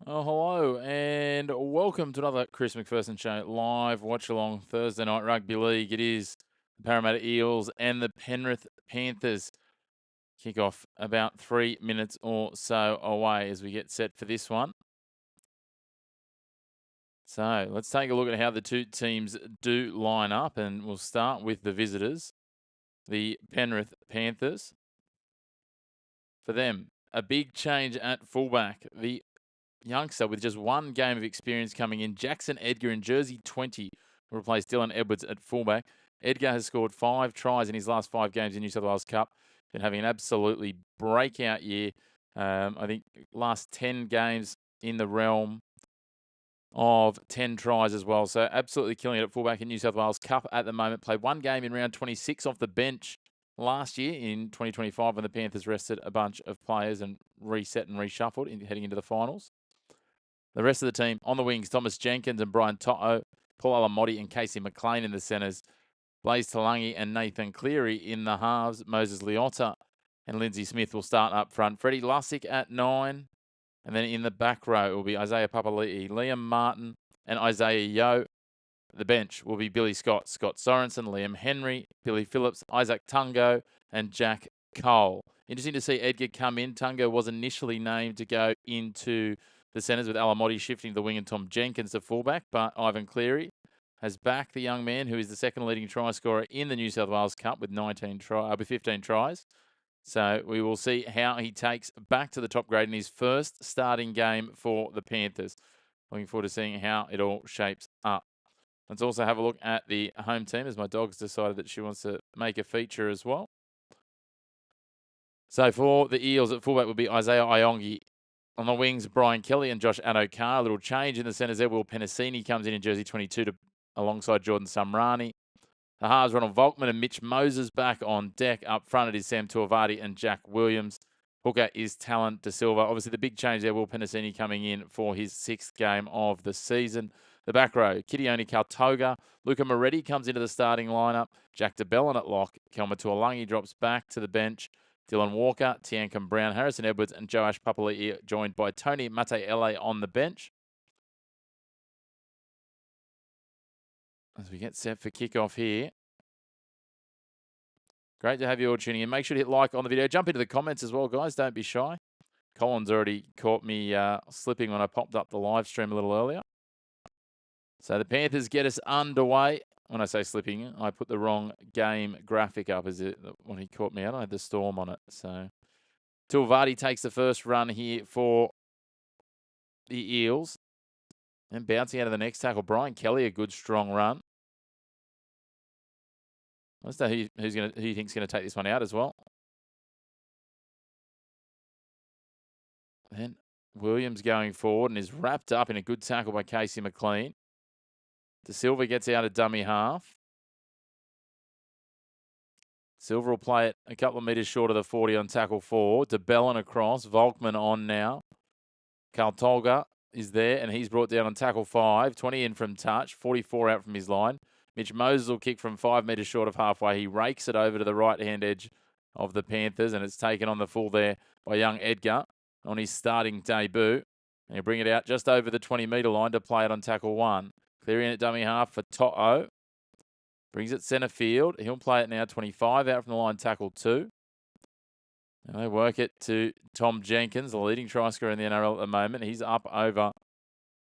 Oh, hello, and welcome to another Chris McPherson Show live watch-along Thursday night rugby league. It is the Parramatta Eels and the Penrith Panthers kick off about 3 minutes or so away as we get set for this one. So let's take a look at how the two teams do line up, and we'll start with the visitors, the Penrith Panthers. For them, a big change at fullback. The youngster with just one game of experience coming in, Jackson Edgar in jersey 20, will replace Dylan Edwards at fullback. Edgar has scored 5 tries in his last 5 games in New South Wales Cup. Been having an absolutely breakout year. I think last 10 games in the realm of 10 tries as well. So absolutely killing it at fullback in New South Wales Cup at the moment. Played one game in round 26 off the bench last year in 2025 when the Panthers rested a bunch of players and reset and reshuffled heading into the finals. The rest of the team on the wings, Thomas Jenkins and Brian To'o, Paul Alamotti and Casey McLean in the centres, Blaze Talangi and Nathan Cleary in the halves, Moses Leota and Lindsay Smith will start up front. Freddie Lussick at 9. And then in the back row will be Isaiah Papali'i, Liam Martin and Isaiah Yeo. The bench will be Billy Scott, Scott Sorensen, Liam Henry, Billy Phillips, Isaac Tungo and Jack Cole. Interesting to see Edgar come in. Tungo was initially named to go into the centres with Alamotti shifting to the wing and Tom Jenkins to fullback, but Ivan Cleary has backed the young man who is the second leading try scorer in the New South Wales Cup with 15 tries. So we will see how he takes back to the top grade in his first starting game for the Panthers. Looking forward to seeing how it all shapes up. Let's also have a look at the home team as my dog's decided that she wants to make a feature as well. So for the Eels at fullback will be Isaiah Iongi. On the wings, Brian Kelly and Josh Adokar. A little change in the centres there. Will Penasini comes in jersey 22 alongside Jordan Samrani. The halves, Ronald Volkman and Mitch Moses back on deck. Up front, it is Sam Tuivati and Jack Williams. Hooker is Talent De Silva. Obviously, the big change there, Will Penasini coming in for his 6th game of the season. The back row, Kitione Kaltoga. Luca Moretti comes into the starting lineup. Jack DeBellin at lock. Kelma Tuolangi drops back to the bench. Dylan Walker, Tiancum Brown, Harrison Edwards, and Joash Papali'i joined by Tony Mate'ele on the bench. As we get set for kickoff here. Great to have you all tuning in. Make sure to hit like on the video. Jump into the comments as well, guys. Don't be shy. Colin's already caught me slipping when I popped up the live stream a little earlier. So the Panthers get us underway. When I say slipping, I put the wrong game graphic up as it when he caught me out. I had the storm on it. So Tuivati takes the first run here for the Eels. And bouncing out of the next tackle, Brian Kelly, a good strong run. Let's know who you think's going to take this one out as well. Then Williams going forward and is wrapped up in a good tackle by Casey McLean. De Silva gets out of dummy half. Silva will play it a couple of metres short of the 40 on tackle 4. DeBellin across. Volkman on now. Kaltolga is there and he's brought down on tackle 5. 20 in from touch. 44 out from his line. Mitch Moses will kick from 5 metres short of halfway. He rakes it over to the right-hand edge of the Panthers and it's taken on the full there by young Edgar on his starting debut. And he'll bring it out just over the 20-metre line to play it on tackle 1. Clearing it dummy half for To'o. Brings it centre field. He'll play it now 25 out from the line, tackle 2. And they work it to Tom Jenkins, the leading try scorer in the NRL at the moment. He's up over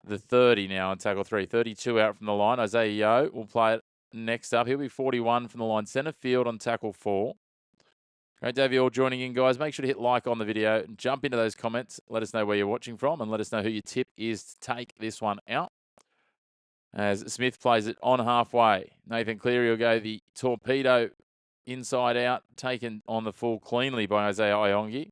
the 30 now on tackle 3. 32 out from the line. Isaiah Yeo will play it next up. He'll be 41 from the line, centre field on tackle 4. Great to have you all joining in, guys. Make sure to hit like on the video and jump into those comments. Let us know where you're watching from and let us know who your tip is to take this one out. As Smith plays it on halfway. Nathan Cleary will go the torpedo inside out, taken on the full cleanly by Isaiah Iongi.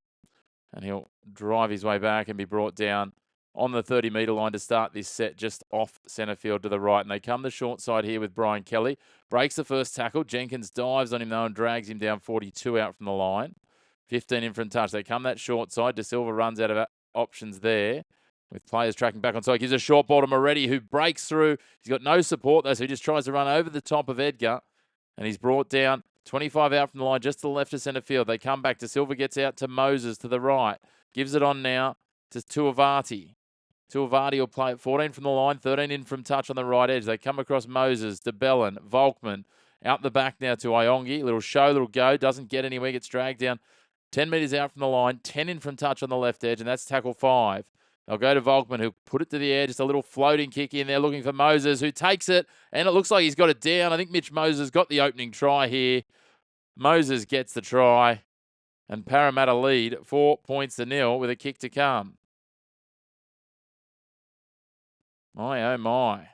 And he'll drive his way back and be brought down on the 30-metre line to start this set just off centre field to the right. And they come the short side here with Brian Kelly. Breaks the first tackle. Jenkins dives on him though and drags him down 42 out from the line. 15 in from touch. They come that short side. De Silva runs out of options there. With players tracking back on side, gives a short ball to Moretti, who breaks through. He's got no support, though, so he just tries to run over the top of Edgar. And he's brought down 25 out from the line, just to the left of centre field. They come back to Silva, gets out to Moses to the right. Gives it on now to Tuivati. Tuivasa will play at 14 from the line, 13 in from touch on the right edge. They come across Moses, DeBellin, Volkman. Out the back now to Iongi. Little show, little go. Doesn't get anywhere. Gets dragged down 10 metres out from the line. 10 in from touch on the left edge, and that's tackle 5. They'll go to Volkman, who put it to the air. Just a little floating kick in there, looking for Moses, who takes it, and it looks like he's got it down. I think Mitch Moses got the opening try here. Moses gets the try, and Parramatta lead 4 points to 0 with a kick to come. My, oh my.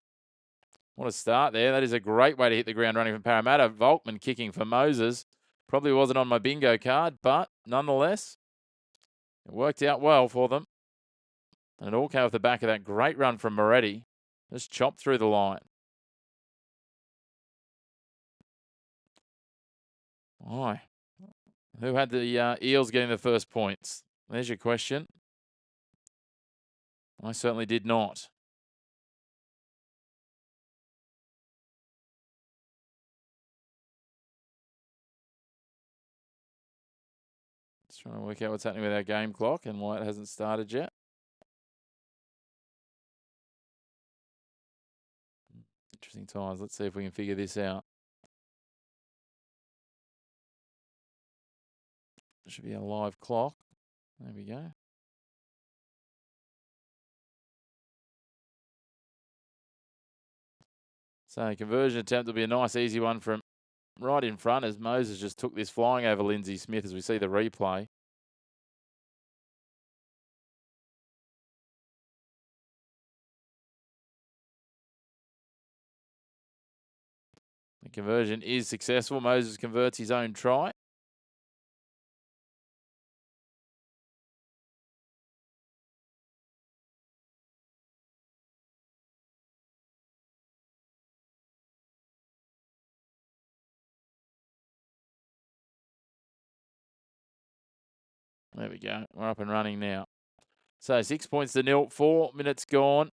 What a start there. That is a great way to hit the ground running from Parramatta. Volkman kicking for Moses. Probably wasn't on my bingo card, but nonetheless, it worked out well for them. And it all came off the back of that great run from Moretti. Just chopped through the line. Why? Who had the Eels getting the first points? There's your question. I certainly did not. Just trying to work out what's happening with our game clock and why it hasn't started yet. Interesting times. Let's see if we can figure this out. Should be a live clock. There we go. So conversion attempt will be a nice easy one from right in front as Moses just took this flying over Lindsay Smith as we see the replay. The conversion is successful. Moses converts his own try. There we go. We're up and running now. So 6 points to 0. 4 minutes gone.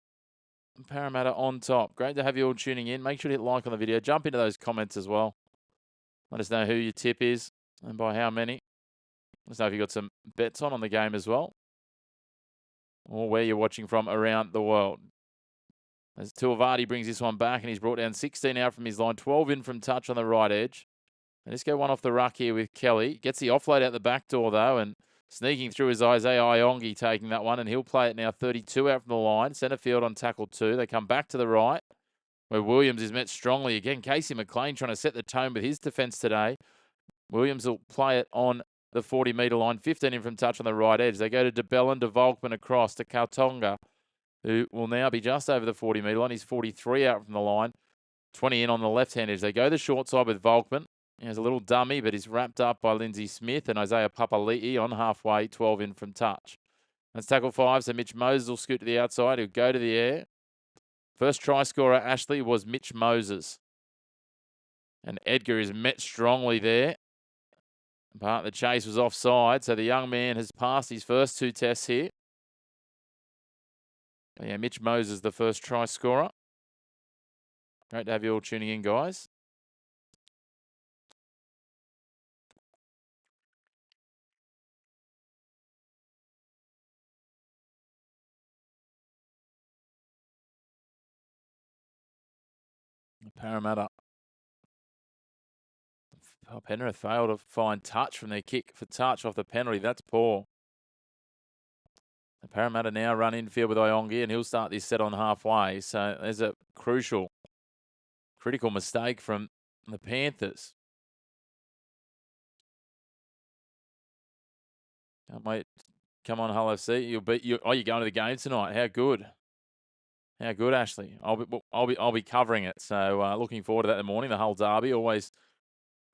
Parramatta on top. Great to have you all tuning in. Make sure to hit like on the video. Jump into those comments as well. Let us know who your tip is and by how many. Let us know if you've got some bets on the game as well, or where you're watching from around the world. As Tuivasa brings this one back, and he's brought down 16 out from his line, 12 in from touch on the right edge. And let's go one off the ruck here with Kelly. Gets the offload out the back door, though, and sneaking through his Isaiah Iongi taking that one, and he'll play it now 32 out from the line. Centre field on tackle 2. They come back to the right, where Williams is met strongly again. Casey McLean trying to set the tone with his defence today. Williams will play it on the 40-metre line, 15 in from touch on the right edge. They go to DeBellin, to Volkman across to Kautonga, who will now be just over the 40-metre line. He's 43 out from the line, 20 in on the left-hand edge. They go the short side with Volkman. He has a little dummy, but he's wrapped up by Lindsay Smith and Isaiah Papali'i on halfway, 12 in from touch. That's tackle 5, so Mitch Moses will scoot to the outside. He'll go to the air. First try scorer, Ashley, was Mitch Moses. And Edgar is met strongly there. But the chase was offside, so the young man has passed his first 2 tests here. But yeah, Mitch Moses, the first try scorer. Great to have you all tuning in, guys. Parramatta. Penrith failed to find touch from their kick for touch off the penalty. That's poor. The Parramatta now run infield with Iongi, and he'll start this set on halfway. So there's a critical mistake from the Panthers. Can't wait. Come on, Hull FC. You're going to the game tonight. How good? How good, Ashley? I'll be covering it. So looking forward to that in the morning. The Hull Derby, always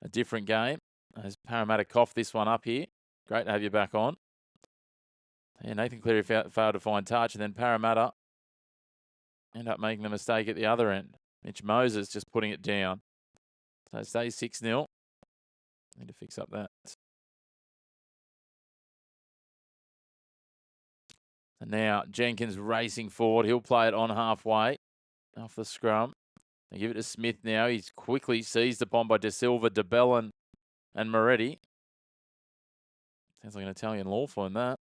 a different game. As Parramatta coughed this one up here. Great to have you back on. Yeah, Nathan Cleary failed to find touch, and then Parramatta end up making the mistake at the other end. Mitch Moses just putting it down. So it stays 6-0. Need to fix up that. And now Jenkins racing forward. He'll play it on halfway off the scrum. They give it to Smith now. He's quickly seized upon by De Silva, DeBellin, and Moretti. Sounds like an Italian law firm, that.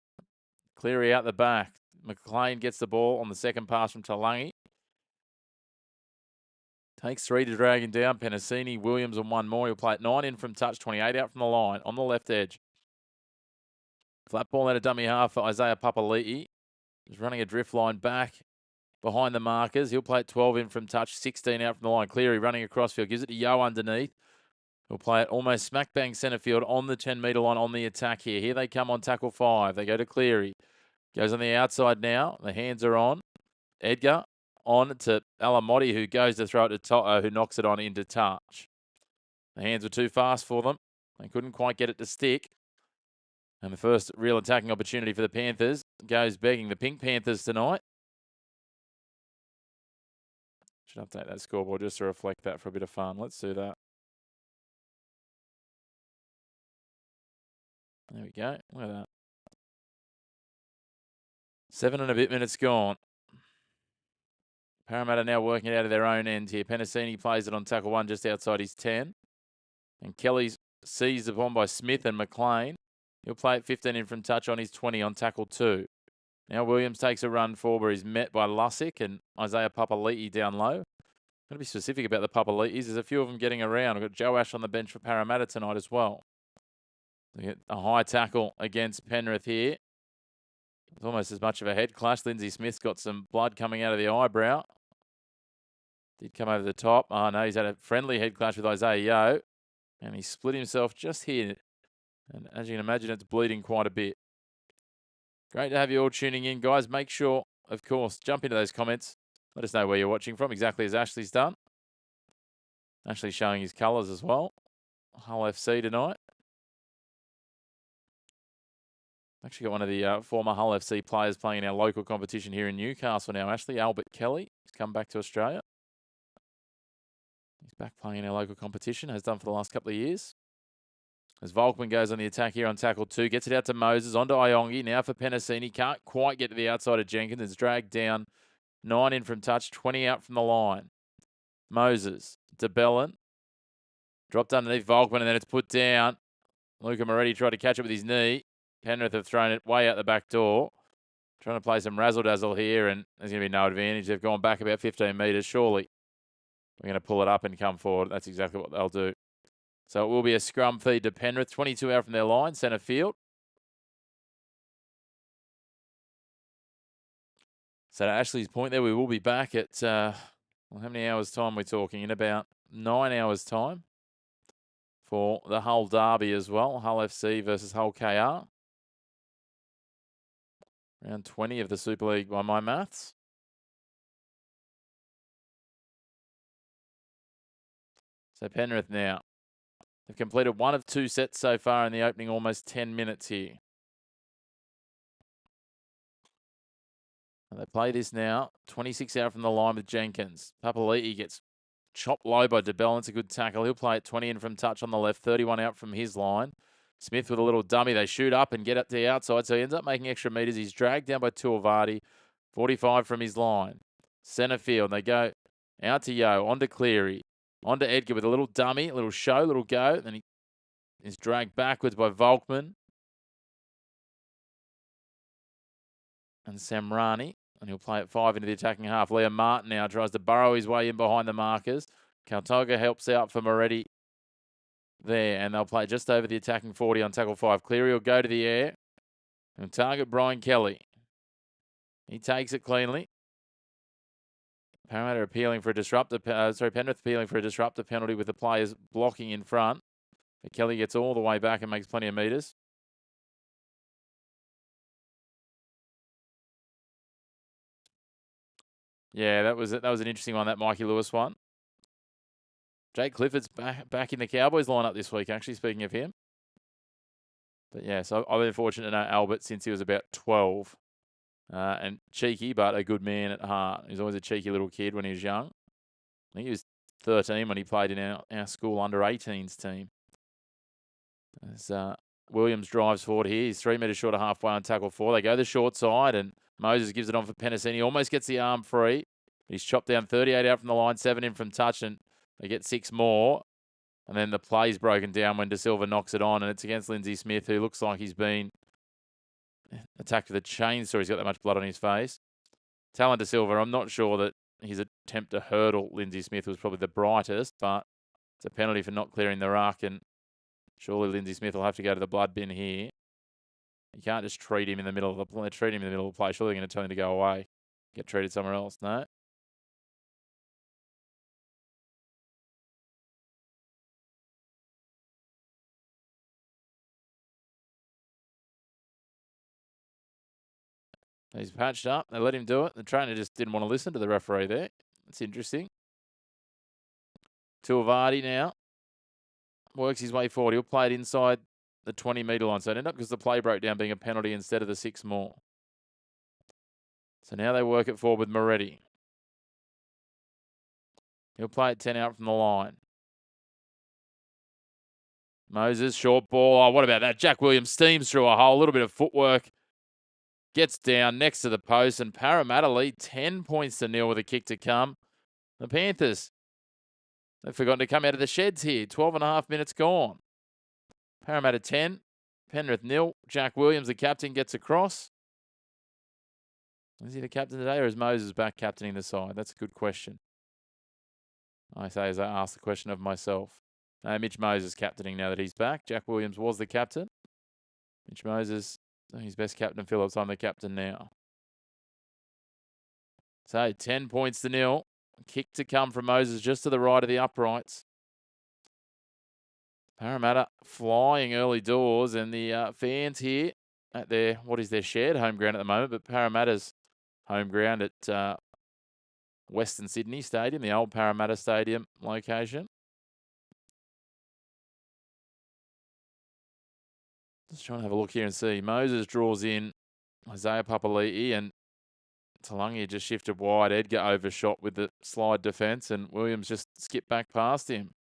Cleary out the back. McLean gets the ball on the second pass from Talangi. Takes 3 to drag him down. Penasini, Williams, and one more. He'll play at 9 in from touch, 28 out from the line on the left edge. Flat ball out of dummy half for Isaiah Papali'i. He's running a drift line back behind the markers. He'll play at 12 in from touch, 16 out from the line. Cleary running across field. Gives it to Yo underneath. He'll play it almost smack bang centre field on the 10-metre line on the attack here. Here they come on tackle 5. They go to Cleary. Goes on the outside now. The hands are on. Edgar on to Alamotti, who goes to throw it to who knocks it on into touch. The hands were too fast for them. They couldn't quite get it to stick. And the first real attacking opportunity for the Panthers goes begging. The Pink Panthers tonight. Should update that scoreboard just to reflect that for a bit of fun. Let's do that. There we go. Look at that. 7 and a bit minutes gone. Parramatta now working it out of their own end here. Penasini plays it on tackle 1 just outside his 10. And Kelly's seized upon by Smith and McLean. He'll play at 15 in from touch on his 20 on tackle 2. Now Williams takes a run forward where he's met by Lussick and Isaiah Papali'i down low. I'm going to be specific about the Papali'is. There's a few of them getting around. We've got Joe Ash on the bench for Parramatta tonight as well. We get a high tackle against Penrith here. It's almost as much of a head clash. Lindsay Smith's got some blood coming out of the eyebrow. Did come over the top. Oh, no, he's had a friendly head clash with Isaiah Yeo. And he split himself just here. And as you can imagine, it's bleeding quite a bit. Great to have you all tuning in, guys. Make sure, of course, jump into those comments. Let us know where you're watching from, exactly as Ashley's done. Ashley's showing his colours as well. Hull FC tonight. Actually got one of the former Hull FC players playing in our local competition here in Newcastle now, Ashley. Albert Kelly. He's come back to Australia. He's back playing in our local competition, has done for the last couple of years. As Volkman goes on the attack here on tackle 2, gets it out to Moses, onto Iongi, now for Penasini. Can't quite get to the outside of Jenkins. It's dragged down. 9 in from touch, 20 out from the line. Moses, DeBellin. Dropped underneath Volkman, and then it's put down. Luca Moretti tried to catch it with his knee. Penrith have thrown it way out the back door. Trying to play some razzle-dazzle here, and there's going to be no advantage. They've gone back about 15 metres, surely. We're going to pull it up and come forward. That's exactly what they'll do. So it will be a scrum feed to Penrith. 22 out from their line, centre field. So to Ashley's point there, we will be back at, how many hours' time we're talking? In about 9 hours' time for the Hull derby as well. Hull FC versus Hull KR. Round 20 of the Super League by my maths. So Penrith now. They've completed 1 of 2 sets so far in the opening almost 10 minutes here. And they play this now. 26 out from the line with Jenkins. Papali'i gets chopped low by DeBellin. It's a good tackle. He'll play at 20 in from touch on the left. 31 out from his line. Smith with a little dummy. They shoot up and get up to the outside. So he ends up making extra metres. He's dragged down by Tuivasa. 45 from his line. Centre field. They go out to Yo. On to Cleary. On to Edgar with a little dummy, a little show, little go. Then he is dragged backwards by Volkman and Samrani. And he'll play at 5 into the attacking half. Liam Martin now tries to burrow his way in behind the markers. Kaltoga helps out for Moretti there. And they'll play just over the attacking 40 on tackle 5. Cleary will go to the air and target Brian Kelly. He takes it cleanly. Parramatta appealing for a disruptive, Penrith appealing for a disruptive penalty with the players blocking in front. But Kelly gets all the way back and makes plenty of metres. Yeah, that was an interesting one, that Mikey Lewis one. Jake Clifford's back in the Cowboys lineup this week, actually, speaking of him. But yeah, so I've been fortunate to know Albert since he was about 12. And cheeky, but a good man at heart. He's always a cheeky little kid when he was young. I think he was 13 when he played in our school under-18s team. As Williams drives forward here. He's 3 metres short of halfway on tackle 4. They go the short side, and Moses gives it on for Penasini. Almost gets the arm free. He's chopped down 38 out from the line, 7 in from touch, and they get 6 more. And then the play's broken down when De Silva knocks it on, and it's against Lindsay Smith, who looks like he's been attacked with a chainsaw. He's got that much blood on his face. Talon De Silva, I'm not sure that his attempt to hurdle Lindsay Smith was probably the brightest, but it's a penalty for not clearing the ruck, and surely Lindsay Smith will have to go to the blood bin here. You can't just treat him in the middle of the play. Surely they're going to tell him to go away, get treated somewhere else. No. He's patched up. They let him do it. The trainer just didn't want to listen to the referee there. That's interesting. Tuivasa now works his way forward. He'll play it inside the 20-metre line. So it ended up because the play broke down being a penalty instead of the 6 more. So now they work it forward with Moretti. He'll play it 10 out from the line. Moses, short ball. Oh, what about that? Jack Williams steams through a hole. A little bit of footwork. Gets down next to the post, and Parramatta lead 10 points to nil with a kick to come. The Panthers, they've forgotten to come out of the sheds here. 12.5 minutes gone. Parramatta 10, Penrith 0. Jack Williams, the captain, gets across. Is he the captain today, or is Moses back captaining the side? That's a good question. I say as I ask the question of myself. Mitch Moses captaining now that he's back. Jack Williams was the captain. Mitch Moses, his best captain, Phillips. I'm the captain now. So 10 points to nil. Kick to come from Moses just to the right of the uprights. Parramatta flying early doors, and the fans here at their, what is their shared home ground at the moment, but Parramatta's home ground at Western Sydney Stadium, the old Parramatta Stadium location. Just trying to have a look here and see. Moses draws in Isaiah Papali'i, and Talangi just shifted wide. Edgar overshot with the slide defence, and Williams just skipped back past him.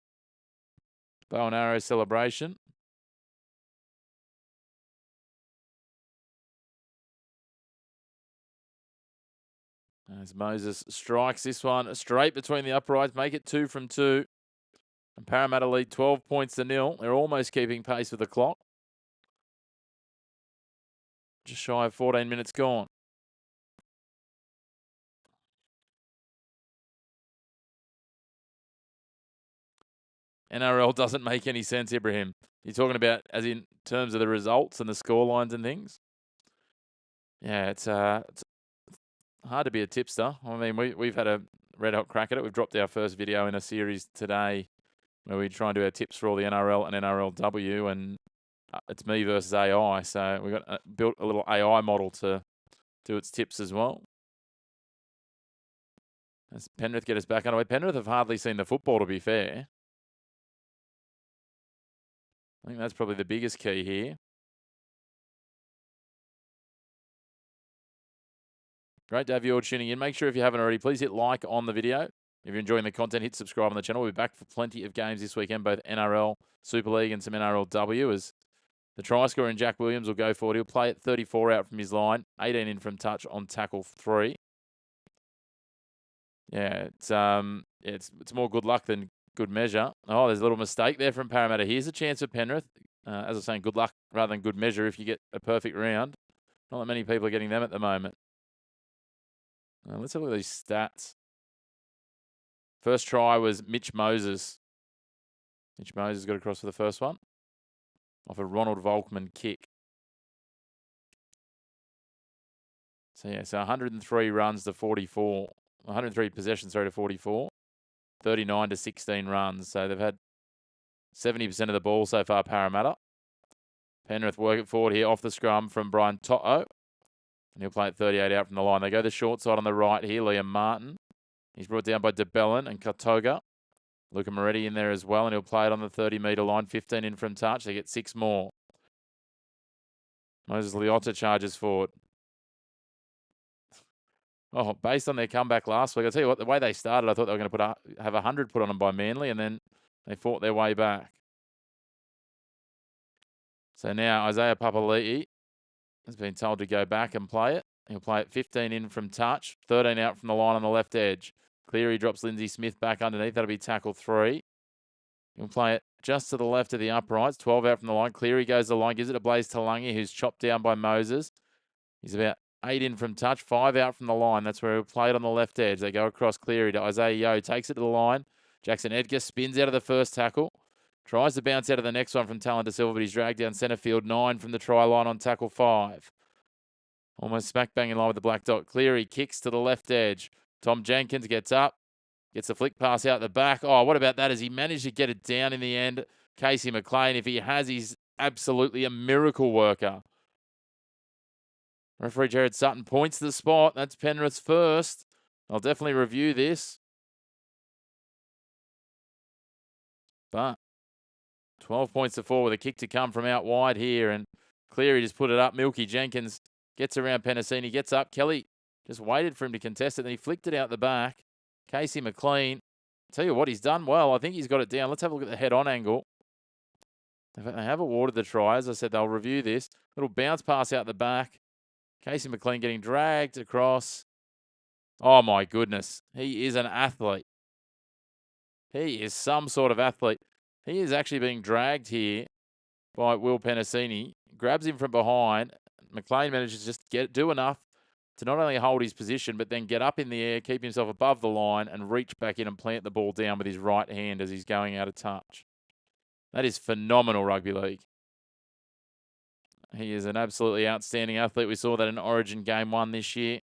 Bow and arrow celebration. As Moses strikes this one straight between the uprights, make it 2 from 2. And Parramatta lead 12 points to nil. They're almost keeping pace with the clock. Just shy of 14 minutes gone. NRL doesn't make any sense, Ibrahim. You're talking about as in terms of the results and the score lines and things? Yeah, it's hard to be a tipster. I mean, we've had a red hot crack at it. We've dropped our first video in a series today where we try and do our tips for all the NRL and NRLW, and it's me versus AI. So we've got built a little AI model to do its tips as well. As Penrith get us back underway. Penrith have hardly seen the football, to be fair. I think that's probably the biggest key here. Great to have you all tuning in. Make sure if you haven't already, please hit like on the video. If you're enjoying the content, hit subscribe on the channel. We'll be back for plenty of games this weekend, both NRL, Super League and some NRLW, as the try scorer in Jack Williams will go forward. He'll play at 34 out from his line, 18 in from touch on tackle 3. Yeah, it's more good luck than good measure. Oh, there's a little mistake there from Parramatta. Here's a chance for Penrith. As I was saying, good luck rather than good measure if you get a perfect round. Not that many people are getting them at the moment. Let's have a look at these stats. First try was Mitch Moses. Mitch Moses got across for the first one off a Ronald Volkman kick. So, yeah, so 103 runs to 44. 103 possessions, to 44. 39 to 16 runs. So they've had 70% of the ball so far, Parramatta. Penrith work it forward here off the scrum from Brian To'o. And he'll play at 38 out from the line. They go the short side on the right here, Liam Martin. He's brought down by DeBellin and Katoga. Luca Moretti in there as well, and he'll play it on the 30-metre line. 15 in from touch. They get 6 more. Moses Leota charges forward. Oh, based on their comeback last week, I'll tell you what, the way they started, I thought they were going to have 100 put on them by Manly, and then they fought their way back. So now Isaiah Papali'i has been told to go back and play it. He'll play it 15 in from touch, 13 out from the line on the left edge. Cleary drops Lindsay Smith back underneath. That'll be tackle 3. He'll play it just to the left of the uprights, 12 out from the line. Cleary goes the line, gives it to Blaze Talangi, who's chopped down by Moses. He's about 8 in from touch, 5 out from the line. That's where he played on the left edge. They go across Cleary to Isaiah Yeo, takes it to the line. Jackson Edgar spins out of the first tackle. Tries to bounce out of the next one from Talon De Silva, but he's dragged down centre field. 9 from the try line on tackle 5. Almost smack bang in line with the black dot. Cleary kicks to the left edge. Tom Jenkins gets up. Gets the flick pass out the back. Oh, what about that? As he managed to get it down in the end. Casey McLean, if he has, he's absolutely a miracle worker. Referee Jared Sutton points to the spot. That's Penrith's first. I'll definitely review this. But 12 points to 4 with a kick to come from out wide here. And Cleary just put it up. Milky Jenkins gets around Penasini, gets up. Kelly just waited for him to contest it. Then he flicked it out the back. Casey McLean, tell you what, he's done well. I think he's got it down. Let's have a look at the head-on angle. They have awarded the try. As I said, they'll review this. Little bounce pass out the back. Casey McLean getting dragged across. Oh, my goodness. He is an athlete. He is some sort of athlete. He is actually being dragged here by Will Penasini. Grabs him from behind. McLean manages to just do enough to not only hold his position, but then get up in the air, keep himself above the line, and reach back in and plant the ball down with his right hand as he's going out of touch. That is phenomenal rugby league. He is an absolutely outstanding athlete. We saw that in Origin Game 1 this year.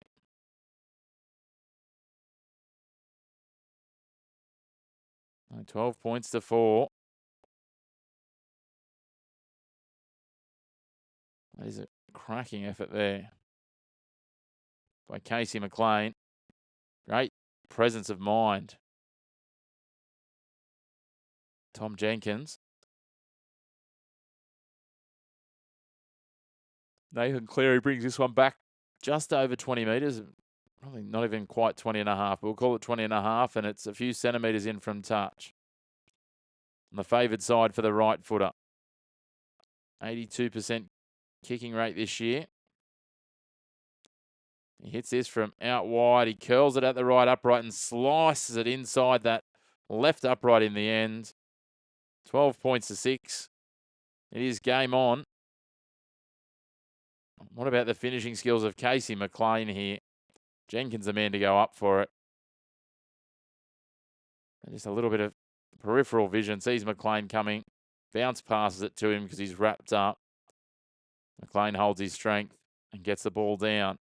And 12 points to 4. That is a cracking effort there by Casey McLean. Great presence of mind. Tom Jenkins. Nathan Cleary brings this one back just over 20 metres. Probably not even quite 20 and a half. But we'll call it 20 and a half, and it's a few centimetres in from touch. On the favoured side for the right footer. 82% kicking rate this year. He hits this from out wide. He curls it at the right upright and slices it inside that left upright in the end. 12 points to 6. It is game on. What about the finishing skills of Casey McLean here? Jenkins the man to go up for it. And just a little bit of peripheral vision. Sees McLean coming. Bounce passes it to him because he's wrapped up. McLean holds his strength and gets the ball down.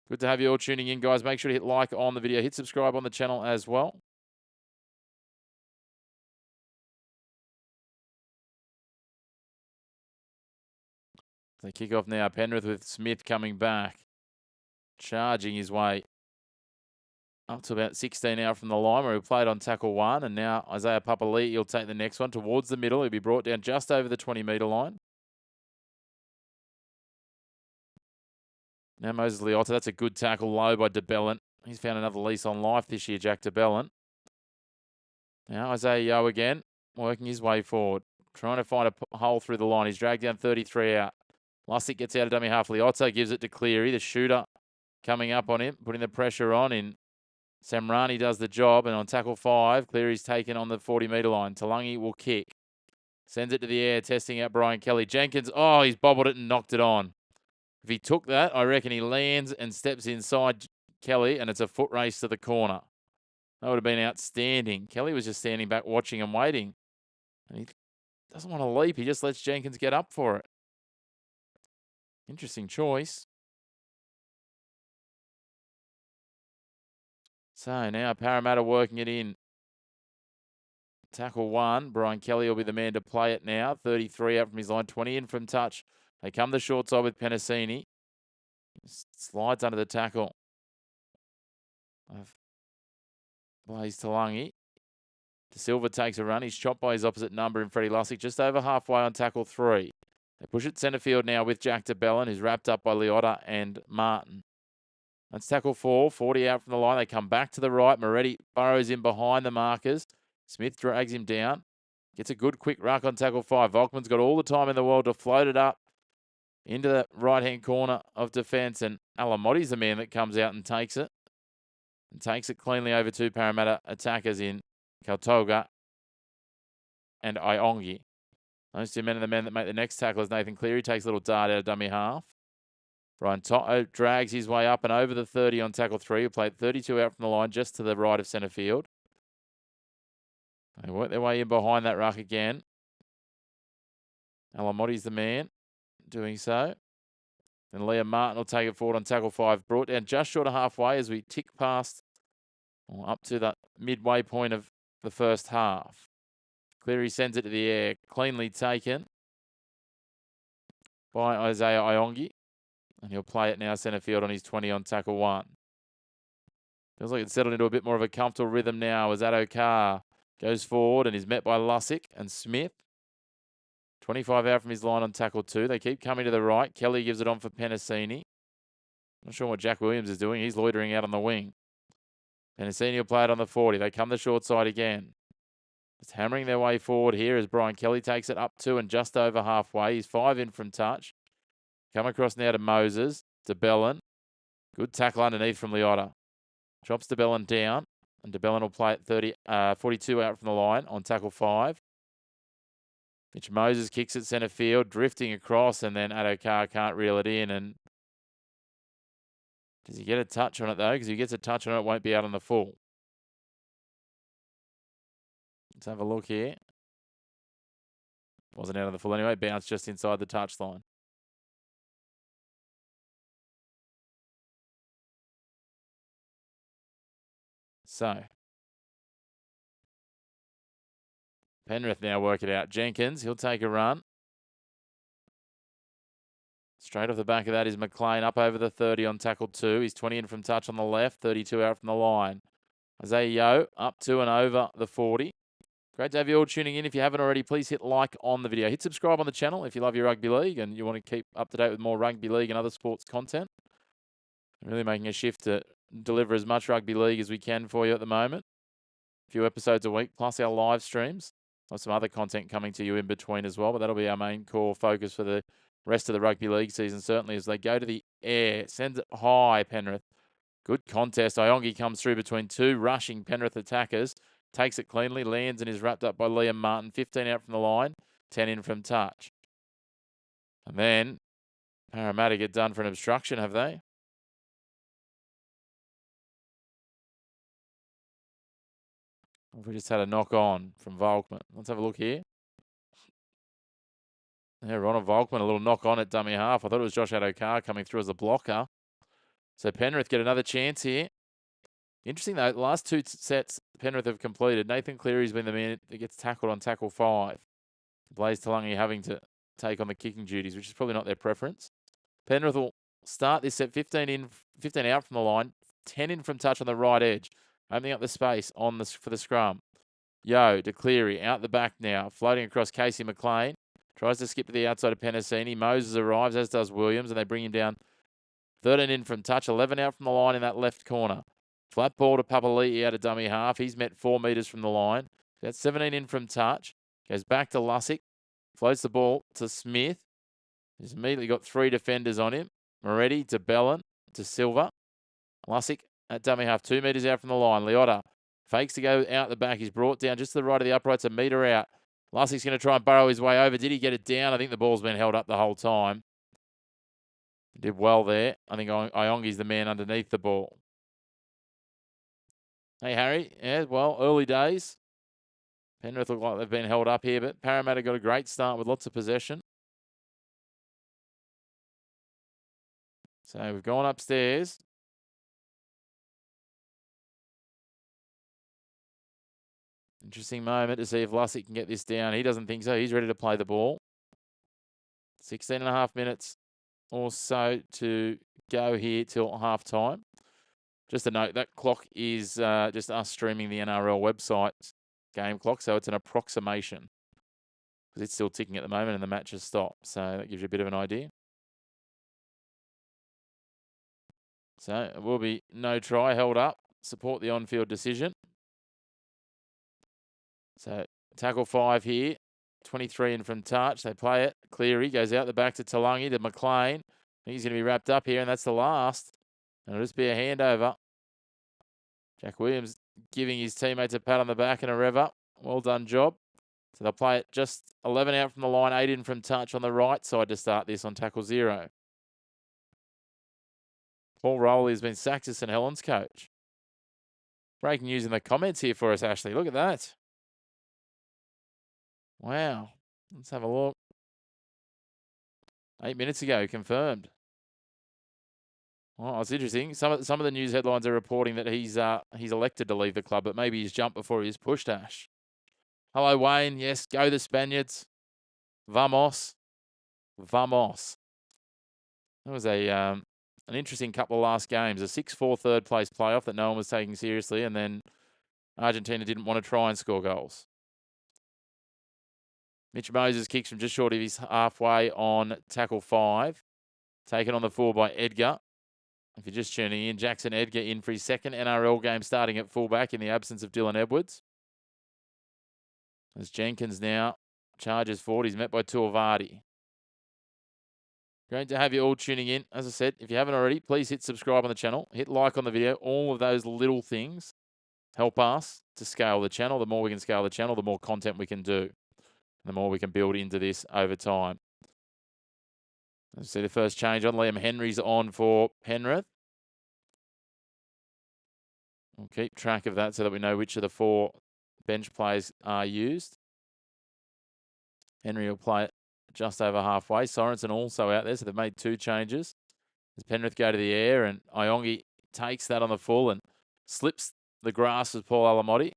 Good to have you all tuning in, guys. Make sure to hit like on the video. Hit subscribe on the channel as well. They kick off now. Penrith with Smith coming back. Charging his way up to about 16 out from the line where he played on tackle 1. And now Isaiah Papali'i, he'll take the next one towards the middle. He'll be brought down just over the 20-metre line. Now Moses Leota, that's a good tackle low by DeBellin. He's found another lease on life this year, Jack DeBellin. Now Isaiah Yeo again, working his way forward. Trying to find a hole through the line. He's dragged down 33 out. Lussick gets out of dummy half. Leota gives it to Cleary, the shooter, coming up on him, putting the pressure on in. Samrani does the job, and on tackle 5, Cleary's taken on the 40-metre line. Talangi will kick. Sends it to the air, testing out Brian Kelly. Jenkins, oh, he's bobbled it and knocked it on. If he took that, I reckon he lands and steps inside Kelly, and it's a foot race to the corner. That would have been outstanding. Kelly was just standing back watching and waiting. And he doesn't want to leap. He just lets Jenkins get up for it. Interesting choice. So now Parramatta working it in. Tackle 1. Brian Kelly will be the man to play it now. 33 out from his line. 20 in from touch. They come the short side with Penasini. Slides under the tackle of Blaze Talangi. De Silva takes a run. He's chopped by his opposite number in Freddie Lussick. Just over halfway on tackle 3. They push it centre field now with Jack DeBellin, who's wrapped up by Leota and Martin. That's tackle 4. 40 out from the line. They come back to the right. Moretti burrows in behind the markers. Smith drags him down. Gets a good quick ruck on tackle 5. Volkman's got all the time in the world to float it up into the right-hand corner of defence. And Alamotti's the man that comes out and takes it. And takes it cleanly over 2 Parramatta attackers in Kautoga and Iongi. Those 2 men are the men that make the next tackle as Nathan Cleary takes a little dart out of dummy half. Brian Toto drags his way up and over the 30 on tackle 3. He played 32 out from the line just to the right of centre field. They work their way in behind that ruck again. Alamotti's the man doing so. And Liam Martin will take it forward on tackle 5. Brought down just short of halfway as we tick past up to the midway point of the first half. Cleary sends it to the air. Cleanly taken by Isaiah Iongi. And he'll play it now centre field on his 20 on tackle 1. Feels like it's settled into a bit more of a comfortable rhythm now as Addo-Carr goes forward and is met by Lussick and Smith. 25 out from his line on tackle 2. They keep coming to the right. Kelly gives it on for Penasini. Not sure what Jack Williams is doing. He's loitering out on the wing. Penasini will play it on the 40. They come the short side again. Just hammering their way forward here as Brian Kelly takes it up to and just over halfway. He's 5 in from touch. Come across now to Moses, to Bellin. Good tackle underneath from Liotta. Drops de Bellin down, and de Bellin will play at 42 out from the line on tackle 5. Mitch Moses kicks it centre field, drifting across, and then Addo-Carr can't reel it in. And does he get a touch on it, though? Because if he gets a touch on it, it won't be out on the full. Let's have a look here. Wasn't out on the full anyway. Bounced just inside the touchline. So, Penrith now work it out. Jenkins, he'll take a run. Straight off the back of that is McLean up over the 30 on tackle 2. He's 20 in from touch on the left, 32 out from the line. Isaiah Yeo up to and over the 40. Great to have you all tuning in. If you haven't already, please hit like on the video. Hit subscribe on the channel if you love your rugby league and you want to keep up to date with more rugby league and other sports content. I'm really making a shift to deliver as much rugby league as we can for you at the moment. A few episodes a week, plus our live streams. There's some other content coming to you in between as well, but that'll be our main core focus for the rest of the rugby league season, certainly as they go to the air. Sends it high, Penrith. Good contest. Iongi comes through between 2 rushing Penrith attackers. Takes it cleanly, lands and is wrapped up by Liam Martin. 15 out from the line, 10 in from touch. And then Parramatta get done for an obstruction, have they? We just had a knock on from Volkman. Let's have a look here. Yeah, Ronald Volkman, a little knock on at dummy half. I thought it was Josh Addo-Carr coming through as a blocker. So Penrith get another chance here. Interesting, though, the last 2 sets Penrith have completed. Nathan Cleary's been the man that gets tackled on tackle 5. Blaze Talangi having to take on the kicking duties, which is probably not their preference. Penrith will start this set 15 out from the line, 10 in from touch on the right edge, opening up the space for the scrum. Yo to Cleary, out the back now, floating across Casey McLean. Tries to skip to the outside of Penasini. Moses arrives, as does Williams, and they bring him down 13 in from touch, 11 out from the line in that left corner. Flat ball to Papali'i out of dummy half. He's met 4 metres from the line. That's 17 in from touch. Goes back to Lussick. Floats the ball to Smith. He's immediately got 3 defenders on him. Moretti to Bellin to Silva. Lussick at dummy half, 2 metres out from the line. Liotta fakes to go out the back. He's brought down just to the right of the uprights, a metre out. Lussick's going to try and burrow his way over. Did he get it down? I think the ball's been held up the whole time. He did well there. I think Iongi's the man underneath the ball. Hey, Harry. Yeah, well, early days. Penrith look like they've been held up here, but Parramatta got a great start with lots of possession. So we've gone upstairs. Interesting moment to see if Lussick can get this down. He doesn't think so. He's ready to play the ball. 16 and a half minutes or so to go here till half time. Just a note, that clock is just us streaming the NRL website game clock, so it's an approximation because it's still ticking at the moment and the match has stopped. So that gives you a bit of an idea. So it will be no try held up. Support the on-field decision. So tackle 5 here. 23 in from touch. They play it. Cleary goes out the back to Talangi to McLean. He's going to be wrapped up here, and that's the last. And it'll just be a handover. Jack Williams giving his teammates a pat on the back and a rev up. Well done job. So they'll play it just 11 out from the line, 8 in from touch on the right side to start this on tackle 0. Paul Rowley has been sacked as St Helens coach. Breaking news in the comments here for us, Ashley. Look at that. Wow. Let's have a look. 8 minutes ago, confirmed. Well, it's interesting. Some of the news headlines are reporting that he's elected to leave the club, but maybe he's jumped before he's pushed, Ash. Hello, Wayne. Yes, go the Spaniards. Vamos. Vamos. That was an interesting couple of last games. A 6-4 third place playoff that no one was taking seriously, and then Argentina didn't want to try and score goals. Mitch Moses kicks from just short of his halfway on tackle 5. Taken on the 4 by Edgar. If you're just tuning in, Jackson Edgar in for his second NRL game starting at fullback in the absence of Dylan Edwards. As Jenkins now charges forward, he's met by Tuivasa. Great to have you all tuning in. As I said, if you haven't already, please hit subscribe on the channel. Hit like on the video. All of those little things help us to scale the channel. The more we can scale the channel, the more content we can do. And the more we can build into this over time. Let's see the first change on. Liam Henry's on for Penrith. We'll keep track of that so that we know which of the 4 bench players are used. Henry will play it just over halfway. Sorensen also out there, so they've made 2 changes. As Penrith go to the air, and Iongi takes that on the full and slips the grass with Paul Alamotti.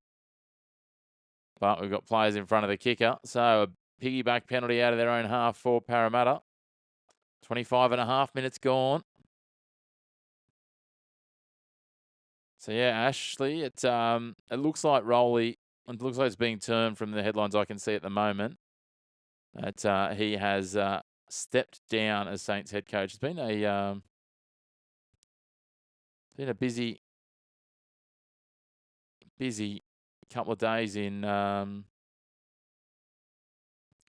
But we've got players in front of the kicker. So a piggyback penalty out of their own half for Parramatta. 25.5 minutes gone. So yeah, Ashley, it looks like Rowley, it looks like it's being termed from the headlines I can see at the moment that he has stepped down as Saints head coach. It's been a busy couple of days in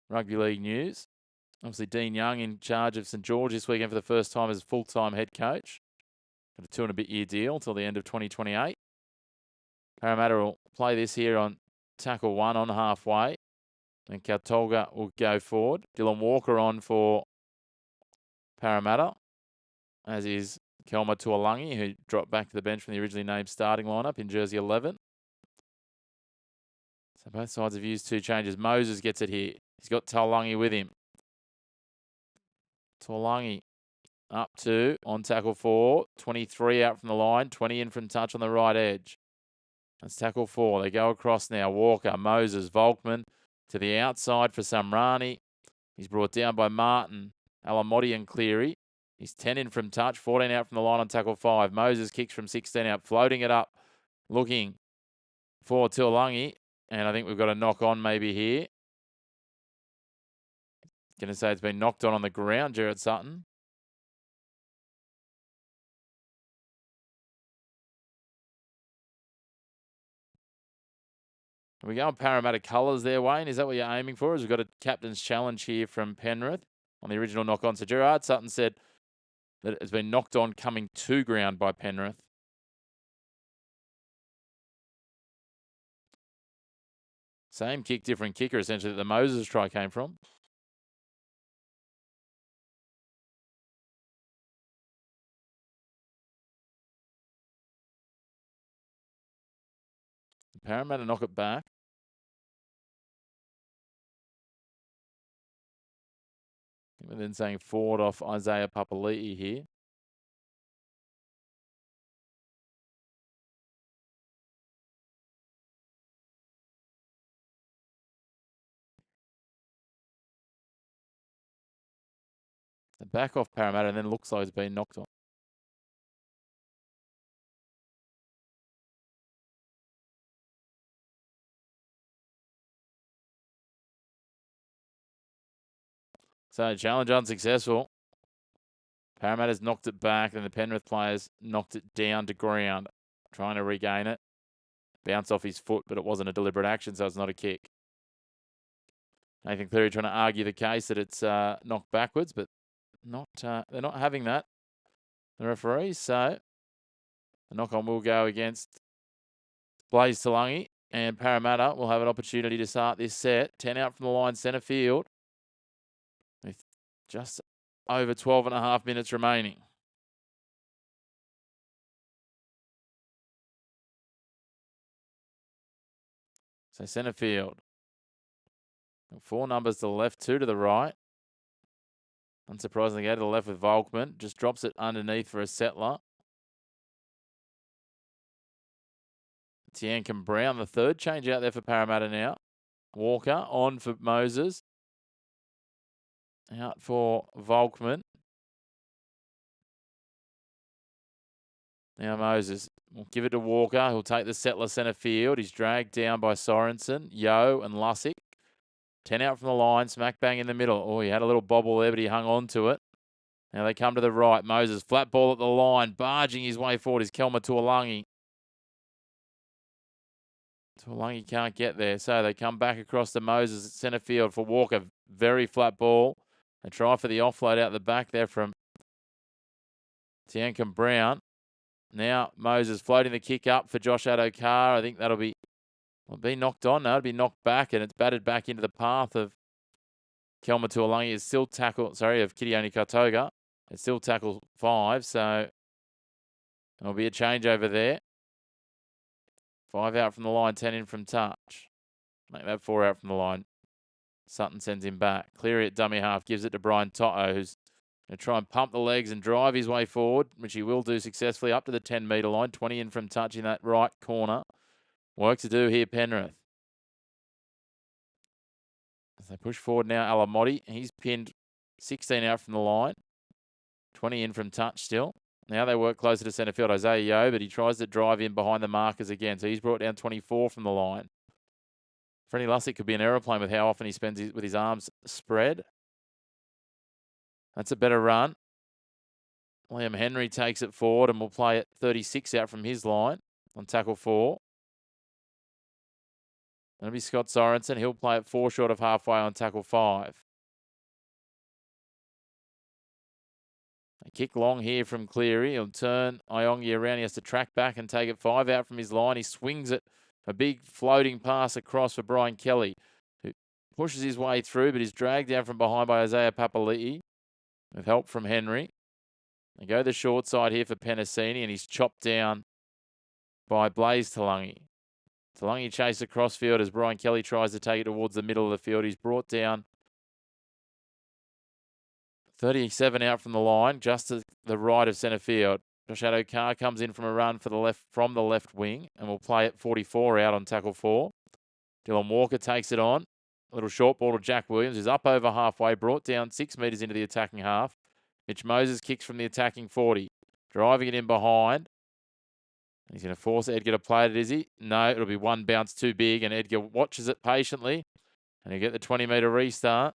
rugby league news. Obviously, Dean Young in charge of St George this weekend for the first time as full-time head coach. Got a 2.5-year deal until the end of 2028. Parramatta will play this here on tackle 1 on halfway. And Kautolga will go forward. Dylan Walker on for Parramatta, as is Kelma Tuolangi, who dropped back to the bench from the originally named starting lineup in jersey 11. So both sides have used 2 changes. Moses gets it here. He's got Tuolangi with him. Tuolangi up to on tackle 4. 23 out from the line. 20 in from touch on the right edge. That's tackle 4. They go across now. Walker, Moses, Volkman to the outside for Samrani. He's brought down by Martin, Alamotti and Cleary. He's 10 in from touch, 14 out from the line on tackle 5. Moses kicks from 16 out, floating it up, looking for Tuolangi. And I think we've got a knock on maybe here. Going to say it's been knocked on the ground, Jared Sutton. We go on Parramatta colours there, Wayne. Is that what you're aiming for? As we've got a captain's challenge here from Penrith on the original knock-on. So Gerard Sutton said that it's been knocked on coming to ground by Penrith. Same kick, different kicker, essentially, that the Moses try came from. Parramatta knock it back. And then saying forward off Isaiah Papali'i here. The back off Parramatta and then looks like it's been knocked on. So challenge unsuccessful. Parramatta's knocked it back, and the Penrith players knocked it down to ground, trying to regain it. Bounce off his foot, but it wasn't a deliberate action, so it's not a kick. Nathan Cleary trying to argue the case that it's knocked backwards, but they're not having that, the referees. So the knock-on will go against Blaze Talangi, and Parramatta will have an opportunity to start this set. 10 out from the line, centre field, with just over 12.5 minutes remaining. So centre field. 4 numbers to the left, 2 to the right. Unsurprisingly, go to the left with Volkman. Just drops it underneath for a settler. Tiankin Brown, the third change out there for Parramatta now. Walker on for Moses. Out for Volkman. Now Moses will give it to Walker. He'll take the settler centre field. He's dragged down by Sorensen, Yo and Lussick. 10 out from the line, smack bang in the middle. Oh, he had a little bobble there, but he hung on to it. Now they come to the right. Moses, flat ball at the line, barging his way forward is Kelma Tuolangi. Tuolangi can't get there, so they come back across to Moses at centre field for Walker. Very flat ball. They try for the offload out the back there from Tiankin Brown. Now Moses floating the kick up for Josh Adokar. I think that'll be knocked on. No, it'll be knocked back, and it's batted back into the path of Kelma Tuolangi. Is still tackle, of Kitioni Kartoga. It's still tackle 5, so there'll be a change over there. 5 out from the line, 10 in from touch. Make that 4 out from the line. Sutton sends him back. Cleary at dummy half, gives it to Brian Toto, who's going to try and pump the legs and drive his way forward, which he will do successfully up to the 10-metre line. 20 in from touch in that right corner. Work to do here, Penrith. As they push forward now, Alamotti. He's pinned 16 out from the line. 20 in from touch still. Now they work closer to centre field. Isaiah Yo, but he tries to drive in behind the markers again. So he's brought down 24 from the line. Freddie Lussick could be an aeroplane with how often he spends with his arms spread. That's a better run. Liam Henry takes it forward and will play it 36 out from his line on tackle 4. That'll be Scott Sorensen. He'll play it 4 short of halfway on tackle 5. A kick long here from Cleary. He'll turn Iongi around. He has to track back and take it 5 out from his line. He swings it. A big floating pass across for Brian Kelly, who pushes his way through, but is dragged down from behind by Isaiah Papali'i with help from Henry. They go the short side here for Penasini, and he's chopped down by Blaze Talangi. Talangi chases across field as Brian Kelly tries to take it towards the middle of the field. He's brought down 37 out from the line, just to the right of centre field. Josh Adokar comes in from a run from the left wing and will play it 44 out on tackle 4. Dylan Walker takes it on. A little short ball to Jack Williams, who's up over halfway, brought down 6 metres into the attacking half. Mitch Moses kicks from the attacking 40, driving it in behind. He's going to force Edgar to play it, is he? No, it'll be one bounce too big, and Edgar watches it patiently, and he'll get the 20-metre restart.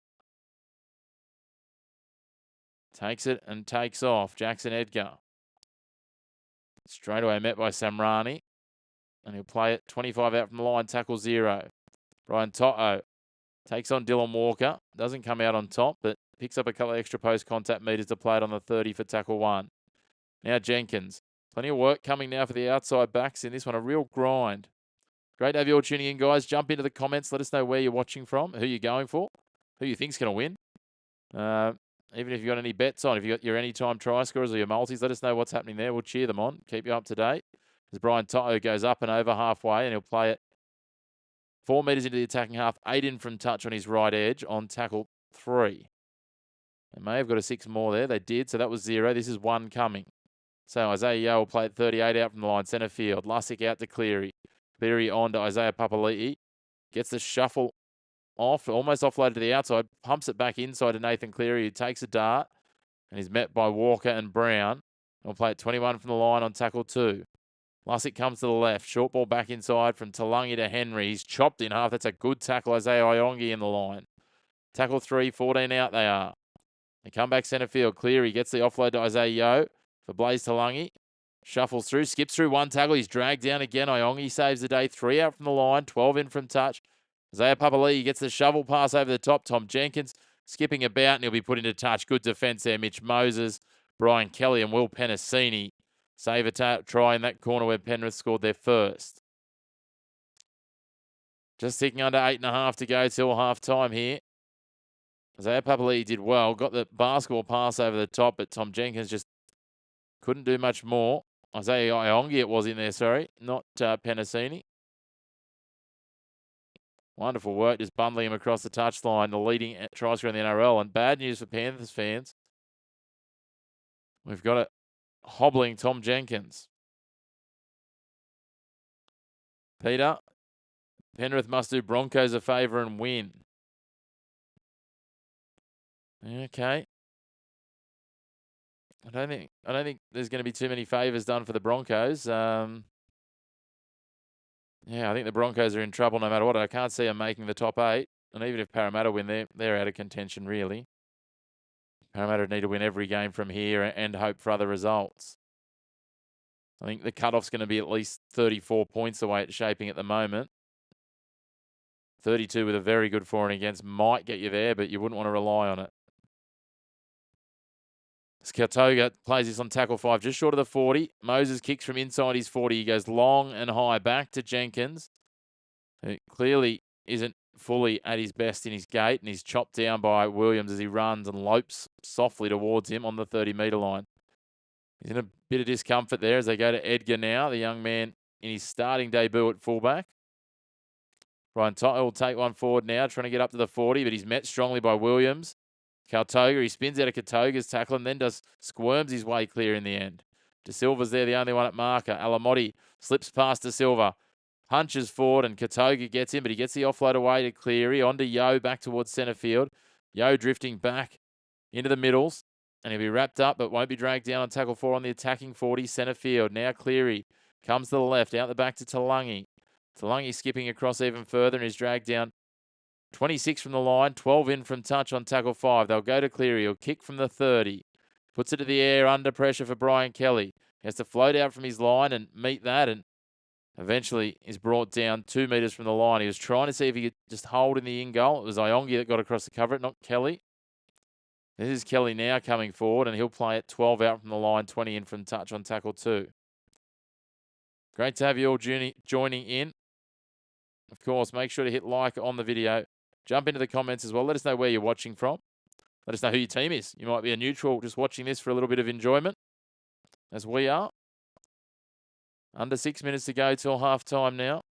Takes it and takes off. Jackson Edgar. Straight away met by Samrani, and he'll play it 25 out from the line, tackle 0. Brian Toto takes on Dylan Walker. Doesn't come out on top, but picks up a couple of extra post-contact metres to play it on the 30 for tackle 1. Now Jenkins. Plenty of work coming now for the outside backs in this one. A real grind. Great to have you all tuning in, guys. Jump into the comments. Let us know where you're watching from, who you're going for, who you think's going to win. Even if you've got any bets on, if you've got your anytime try scorers or your multis, let us know what's happening there. We'll cheer them on, keep you up to date. As Brian Toto goes up and over halfway, and he'll play it 4 metres into the attacking half, 8 in from touch on his right edge on tackle 3. They may have got a 6 more there. They did, so that was 0. This is 1 coming. So Isaiah Yo will play it 38 out from the line, centre field. Lussick out to Cleary. Cleary on to Isaiah Papali'i. Gets the shuffle off, almost offloaded to the outside. Pumps it back inside to Nathan Cleary, who takes a dart and is met by Walker and Brown. We'll play it 21 from the line on tackle 2. Lussick comes to the left. Short ball back inside from Talangi to Henry. He's chopped in half. That's a good tackle. Isaiah Iongi in the line. Tackle 3, 14 out they are. They come back centre field. Cleary gets the offload to Isaiah Yo for Blaze Talangi. Shuffles through, skips through one tackle. He's dragged down again. Iongi saves the day. 3 out from the line, 12 in from touch. Isaiah Papali'i gets the shovel pass over the top. Tom Jenkins skipping about, and he'll be put into touch. Good defence there. Mitch Moses, Brian Kelly, and Will Penasini save a try in that corner where Penrith scored their first. Just ticking under 8.5 to go till half time here. Isaiah Papali'i did well, got the basketball pass over the top, but Tom Jenkins just couldn't do much more. Isaiah Iongi it was in there, sorry, not Penasini. Wonderful work, just bundling him across the touchline, the leading try scorer in the NRL. And bad news for Panthers fans. We've got a hobbling Tom Jenkins. Peter, Penrith must do Broncos a favour and win. Okay. I don't think there's going to be too many favours done for the Broncos. Yeah, I think the Broncos are in trouble no matter what. I can't see them making the top 8. And even if Parramatta win, they're out of contention, really. Parramatta need to win every game from here and hope for other results. I think the cutoff's going to be at least 34 points the way it's shaping at the moment. 32 with a very good for and against might get you there, but you wouldn't want to rely on it. Skatoga plays this on tackle 5, just short of the 40. Moses kicks from inside his 40. He goes long and high back to Jenkins, who clearly isn't fully at his best in his gait, and he's chopped down by Williams as he runs and lopes softly towards him on the 30-metre line. He's in a bit of discomfort there as they go to Edgar now, the young man in his starting debut at fullback. Ryan Totter will take one forward now, trying to get up to the 40, but he's met strongly by Williams. Kaltoga, he spins out of Katoga's tackle and then squirms his way clear in the end. De Silva's there, the only one at marker. Alamotti slips past De Silva, punches forward, and Katoga gets him, but he gets the offload away to Cleary. On to Yo, back towards centre field. Yo drifting back into the middles, and he'll be wrapped up, but won't be dragged down on tackle 4 on the attacking 40, centre field. Now Cleary comes to the left, out the back to Talangi. Talangi skipping across even further and is dragged down 26 from the line, 12 in from touch on tackle 5. They'll go to Cleary. He'll kick from the 30. Puts it to the air under pressure for Brian Kelly. He has to float out from his line and meet that, and eventually is brought down 2 metres from the line. He was trying to see if he could just hold in the in goal. It was Iongi that got across the cover, not Kelly. This is Kelly now coming forward, and he'll play it 12 out from the line, 20 in from touch on tackle 2. Great to have you all joining in. Of course, make sure to hit like on the video. Jump into the comments as well. Let us know where you're watching from. Let us know who your team is. You might be a neutral just watching this for a little bit of enjoyment, as we are. Under 6 minutes to go till half time now.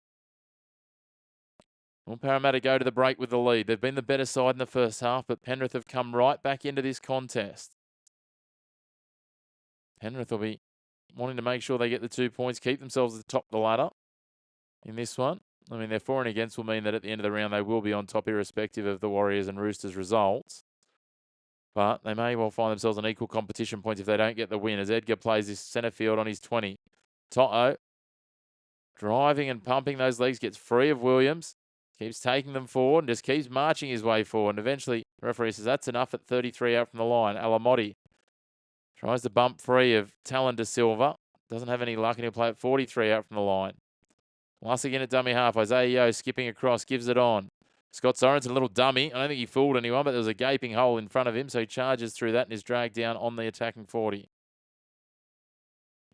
Well, Parramatta go to the break with the lead. They've been the better side in the first half, but Penrith have come right back into this contest. Penrith will be wanting to make sure they get the 2 points, keep themselves at the top of the ladder in this one. I mean, their for and against will mean that at the end of the round, they will be on top irrespective of the Warriors and Roosters results. But they may well find themselves in equal competition points if they don't get the win, as Edgar plays this centre field on his 20. Toto driving and pumping those legs, gets free of Williams, keeps taking them forward and just keeps marching his way forward. And eventually, the referee says that's enough at 33 out from the line. Alamotti tries to bump free of Talon De Silva. Doesn't have any luck, and he'll play at 43 out from the line. Once again at dummy half, Isaiah Yeo skipping across, gives it on. Scott Sorensen, a little dummy. I don't think he fooled anyone, but there was a gaping hole in front of him, so he charges through that and is dragged down on the attacking 40.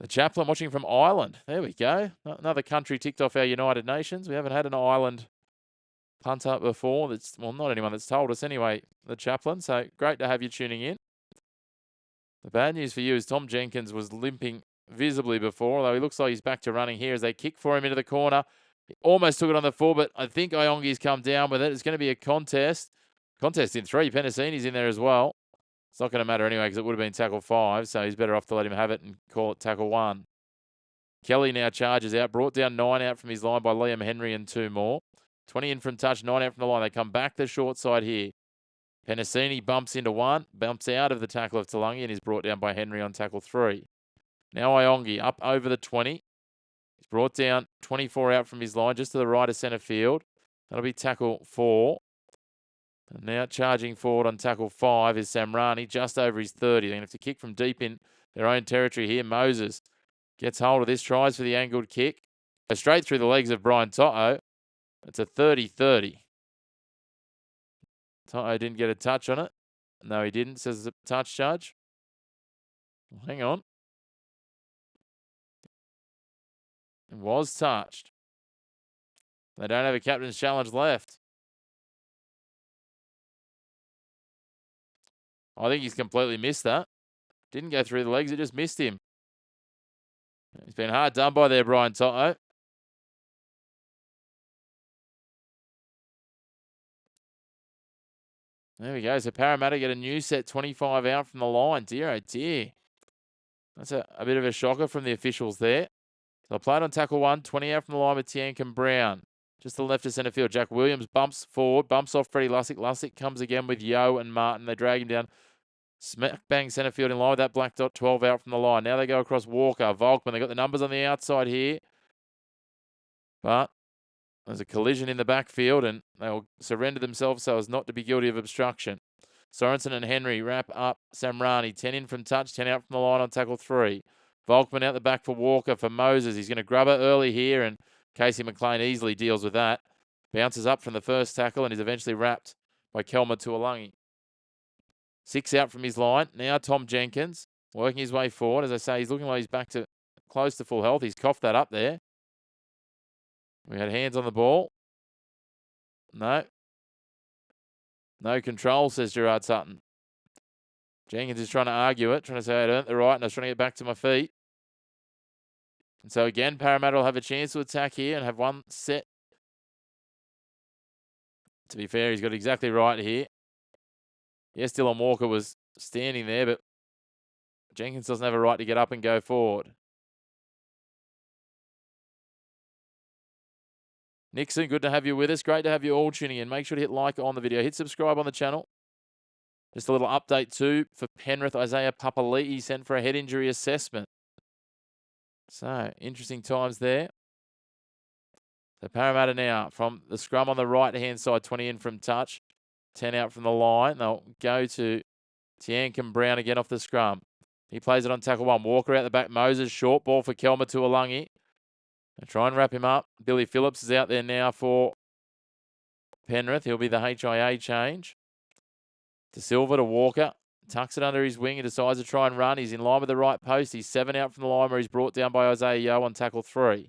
The chaplain watching from Ireland. There we go. Another country ticked off our United Nations. We haven't had an Ireland punter before. That's, well, not anyone that's told us anyway, the chaplain. So great to have you tuning in. The bad news for you is Tom Jenkins was limping visibly before, although he looks like he's back to running here as they kick for him into the corner. He almost took it on the full, but I think Iongi's come down with it. It's going to be a contest. Contest in 3. Penasini's in there as well. It's not going to matter anyway because it would have been tackle 5, so he's better off to let him have it and call it tackle 1. Kelly now charges out, brought down 9 out from his line by Liam Henry and 2 more. 20 in from touch, 9 out from the line. They come back the short side here. Penasini bumps into 1, bumps out of the tackle of Talangi and is brought down by Henry on tackle 3. Now Iongi up over the 20. He's brought down 24 out from his line, just to the right of centre field. That'll be tackle 4. And now charging forward on tackle 5 is Samrani, just over his 30. They're going to have to kick from deep in their own territory here. Moses gets hold of this, tries for the angled kick. Goes straight through the legs of Brian Toto. It's a 30-30. Toto didn't get a touch on it. No, he didn't, says the touch judge. Hang on. It was touched. They don't have a captain's challenge left. I think he's completely missed that. Didn't go through the legs, it just missed him. He's been hard done by there, Brian Toto. There we go. So Parramatta get a new set, 25 out from the line. Dear, oh dear. That's a bit of a shocker from the officials there. So played on tackle 1, 20 out from the line with Tiankin Brown. Just to the left of centre field. Jack Williams bumps forward, bumps off Freddie Lussick. Lussick comes again with Yo and Martin. They drag him down. Smack bang centre field in line with that black dot, 12 out from the line. Now they go across Walker, Volkman. They got the numbers on the outside here. But there's a collision in the backfield and they'll surrender themselves so as not to be guilty of obstruction. Sorensen and Henry wrap up Samrani. 10 in from touch, 10 out from the line on tackle 3. Volkman out the back for Walker for Moses. He's going to grab her early here and Casey McLean easily deals with that. Bounces up from the first tackle and is eventually wrapped by Kelma Tuolangi. 6 out from his line. Now Tom Jenkins working his way forward. As I say, he's looking like he's back to close to full health. He's coughed that up there. We had hands on the ball. No. No control, says Gerard Sutton. Jenkins is trying to argue it, trying to say I'd earned the right and I was trying to get back to my feet. And so again, Parramatta will have a chance to attack here and have one set. To be fair, he's got exactly right here. Yes, Dylan Walker was standing there, but Jenkins doesn't have a right to get up and go forward. Nixon, good to have you with us. Great to have you all tuning in. Make sure to hit like on the video. Hit subscribe on the channel. Just a little update too for Penrith. Isaiah Papali'i sent for a head injury assessment. So, interesting times there. So Parramatta now from the scrum on the right-hand side, 20 in from touch, 10 out from the line. They'll go to Tiankin Brown again off the scrum. He plays it on tackle 1. Walker out the back. Moses, short ball for Kelma Tuolangi. They'll try and wrap him up. Billy Phillips is out there now for Penrith. He'll be the HIA change. To Silva, to Walker. Tucks it under his wing and decides to try and run. He's in line with the right post. He's 7 out from the line where he's brought down by Isaiah Yo on tackle 3.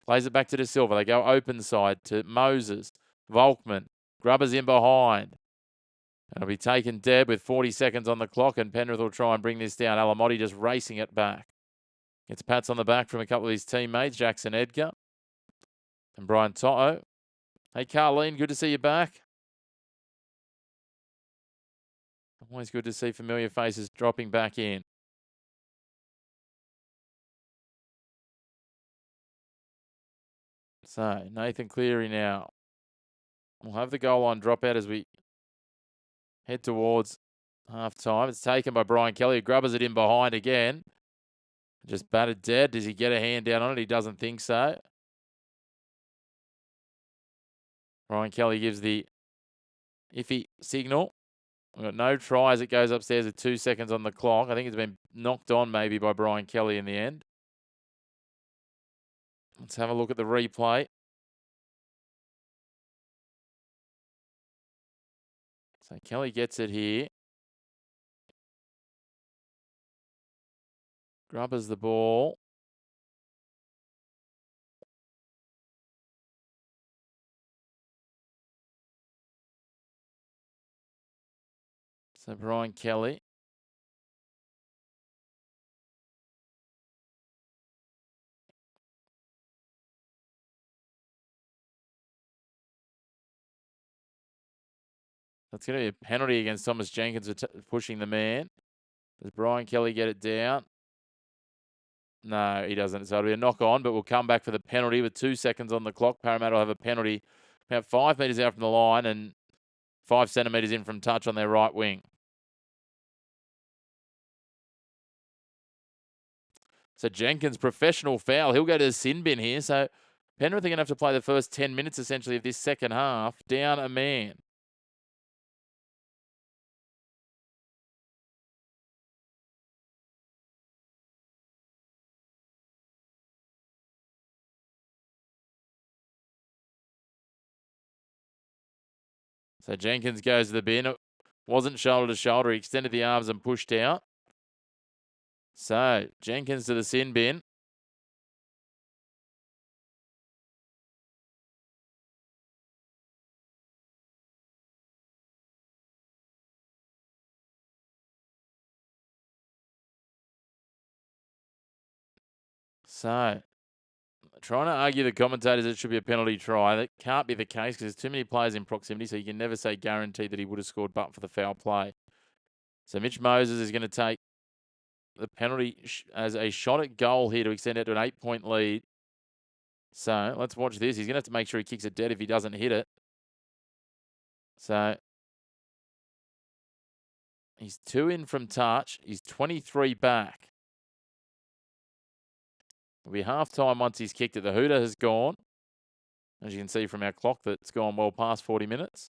Plays it back to De Silva. They go open side to Moses. Volkman. Grubbers in behind. It'll be taken dead with 40 seconds on the clock, and Penrith will try and bring this down. Alamotti just racing it back. Gets pats on the back from a couple of his teammates, Jackson Edgar and Brian Toto. Hey, Carleen, good to see you back. Always good to see familiar faces dropping back in. So, Nathan Cleary now. We'll have the goal line drop out as we head towards half time. It's taken by Brian Kelly, who grubbers it in behind again. Just batted dead. Does he get a hand down on it? He doesn't think so. Brian Kelly gives the iffy signal. We've got no try as it goes upstairs with 2 seconds on the clock. I think it's been knocked on maybe by Brian Kelly in the end. Let's have a look at the replay. So Kelly gets it here. Grubbers the ball. So Brian Kelly. That's going to be a penalty against Thomas Jenkins for pushing the man. Does Brian Kelly get it down? No, he doesn't. So it'll be a knock on, but we'll come back for the penalty with 2 seconds on the clock. Parramatta will have a penalty about 5 metres out from the line and 5 centimetres in from touch on their right wing. So Jenkins, professional foul. He'll go to the sin bin here. So Penrith are going to have to play the first 10 minutes, essentially, of this second half, down a man. So Jenkins goes to the bin. It wasn't shoulder to shoulder. He extended the arms and pushed out. So Jenkins to the sin bin. So trying to argue the commentators it should be a penalty try. That can't be the case because there's too many players in proximity, so you can never say guaranteed that he would have scored but for the foul play. So Mitch Moses is going to take the penalty as a shot at goal here to extend it to an 8-point lead. So let's watch this. He's going to have to make sure he kicks it dead if he doesn't hit it. So he's 2 in from touch. He's 23 back. It'll be half-time once he's kicked it. The hooter has gone. As you can see from our clock, that's gone well past 40 minutes.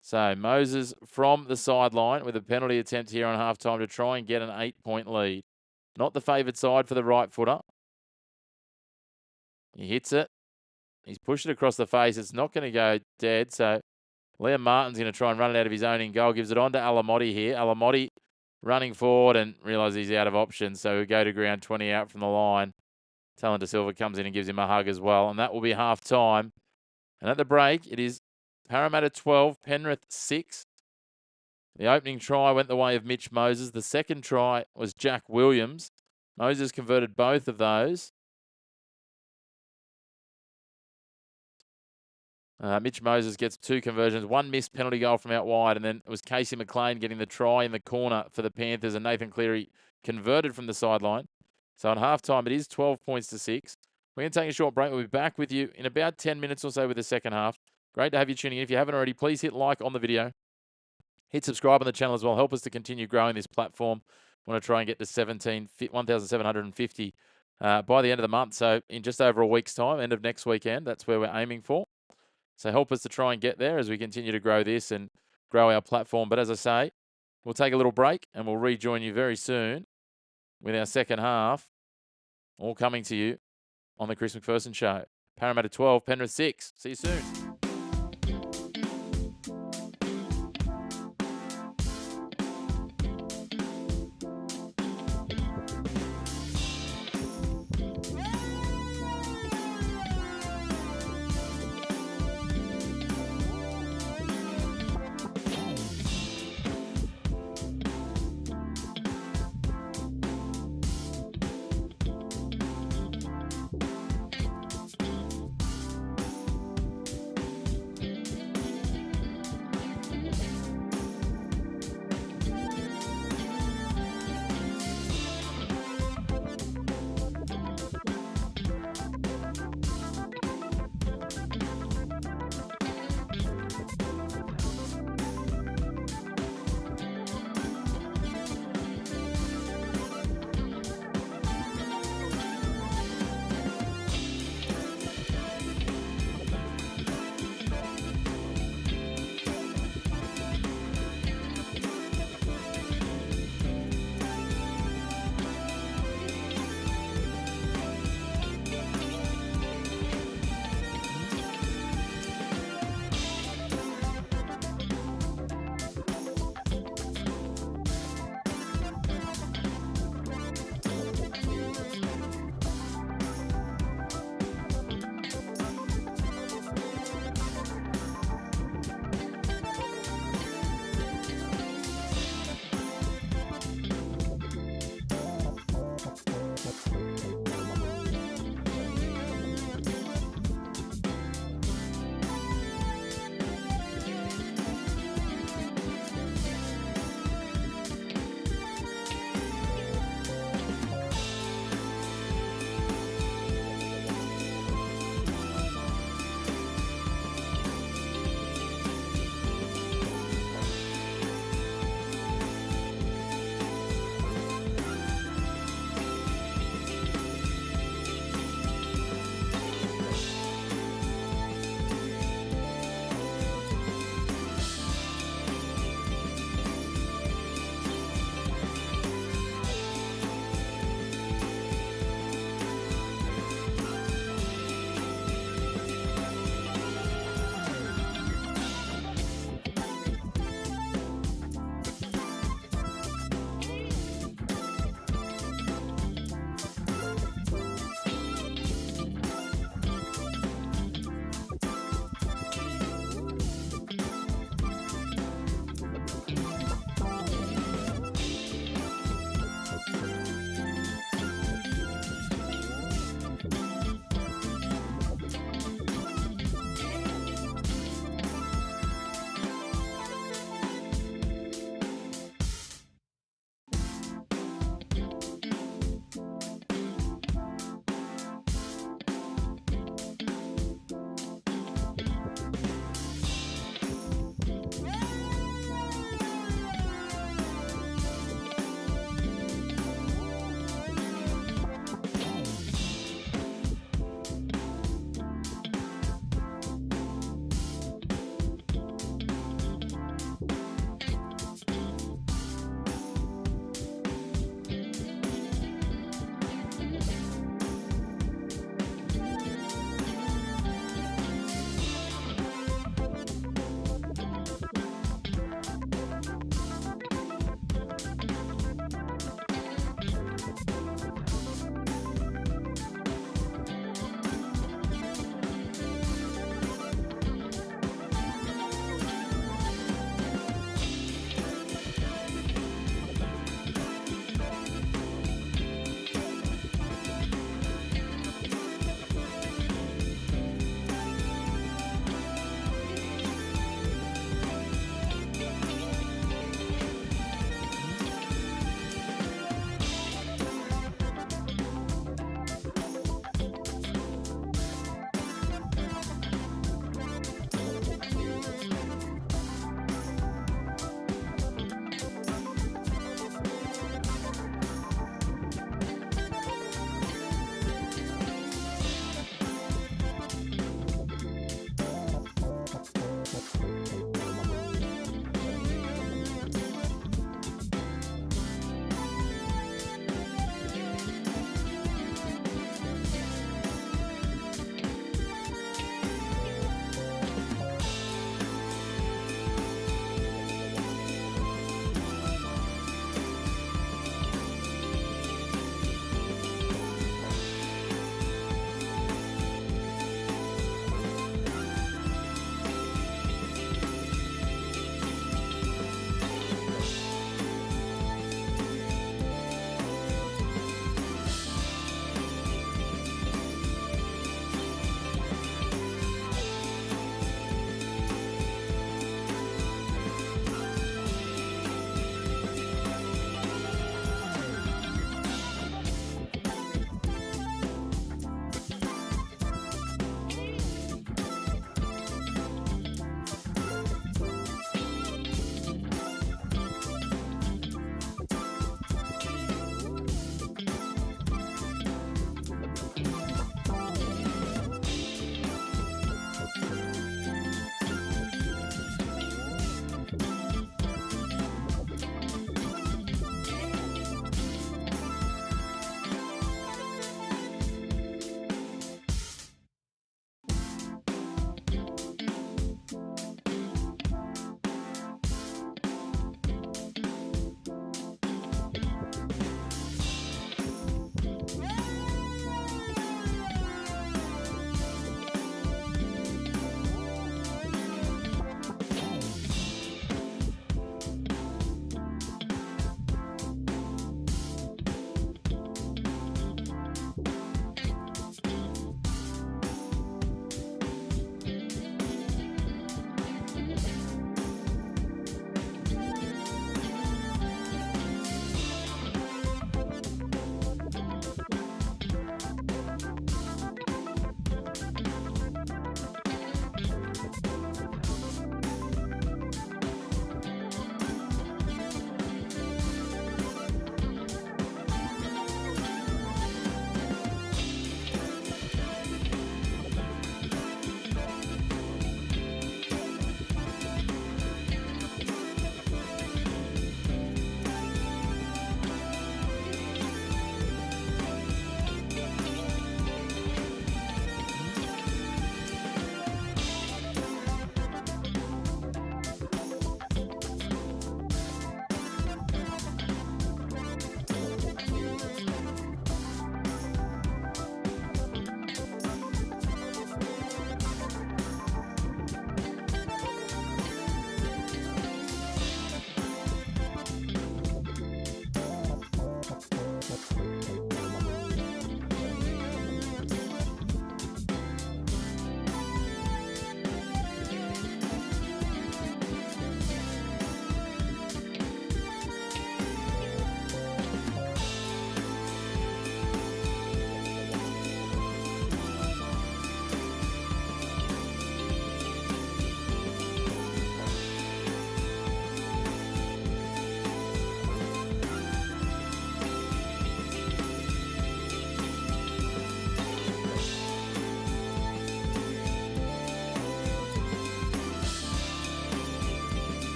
So Moses from the sideline with a penalty attempt here on halftime to try and get an 8-point lead. Not the favoured side for the right footer. He hits it. He's pushed it across the face. It's not going to go dead. So Liam Martin's going to try and run it out of his own in goal. Gives it on to Alamotti here. Alamotti running forward and realises he's out of options. So he'll go to ground 20 out from the line. Talon De Silva comes in and gives him a hug as well. And that will be half-time. And at the break, it is Parramatta 12, Penrith 6. The opening try went the way of Mitch Moses. The second try was Jack Williams. Moses converted both of those. Mitch Moses gets 2 conversions, 1 missed penalty goal from out wide, and then it was Casey McLean getting the try in the corner for the Panthers, and Nathan Cleary converted from the sideline. So at halftime, it is 12 points to 6. We're going to take a short break. We'll be back with you in about 10 minutes or so with the second half. Great to have you tuning in. If you haven't already, please hit like on the video. Hit subscribe on the channel as well. Help us to continue growing this platform. We want to try and get to 1,750 by the end of the month. So in just over a week's time, end of next weekend, that's where we're aiming for. So help us to try and get there as we continue to grow this and grow our platform. But as I say, we'll take a little break and we'll rejoin you very soon with our second half, all coming to you on the Chris McPherson Show. Parramatta 12, Penrith 6. See you soon.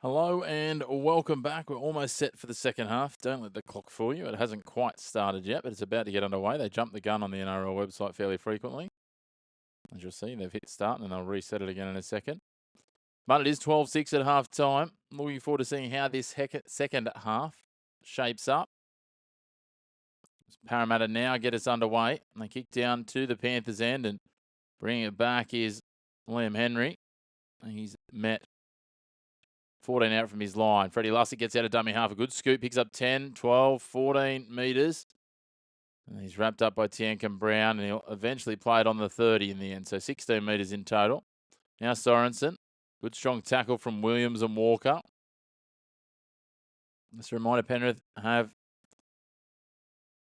Hello and welcome back. We're almost set for the second half. Don't let the clock fool you. It hasn't quite started yet, but it's about to get underway. They jump the gun on the NRL website fairly frequently. As you'll see, they've hit start and they'll reset it again in a second. But it is 12-6 at half time. Looking forward to seeing how this second half shapes up. Parramatta now get us underway. And they kick down to the Panthers' end and bringing it back is Liam Henry. He's met 14 out from his line. Freddie Lussick gets out of dummy half. A good scoop. Picks up 10, 12, 14 metres. And he's wrapped up by Tiankin Brown. And he'll eventually play it on the 30 in the end. So 16 metres in total. Now Sorensen. Good strong tackle from Williams and Walker. Just a reminder, Penrith have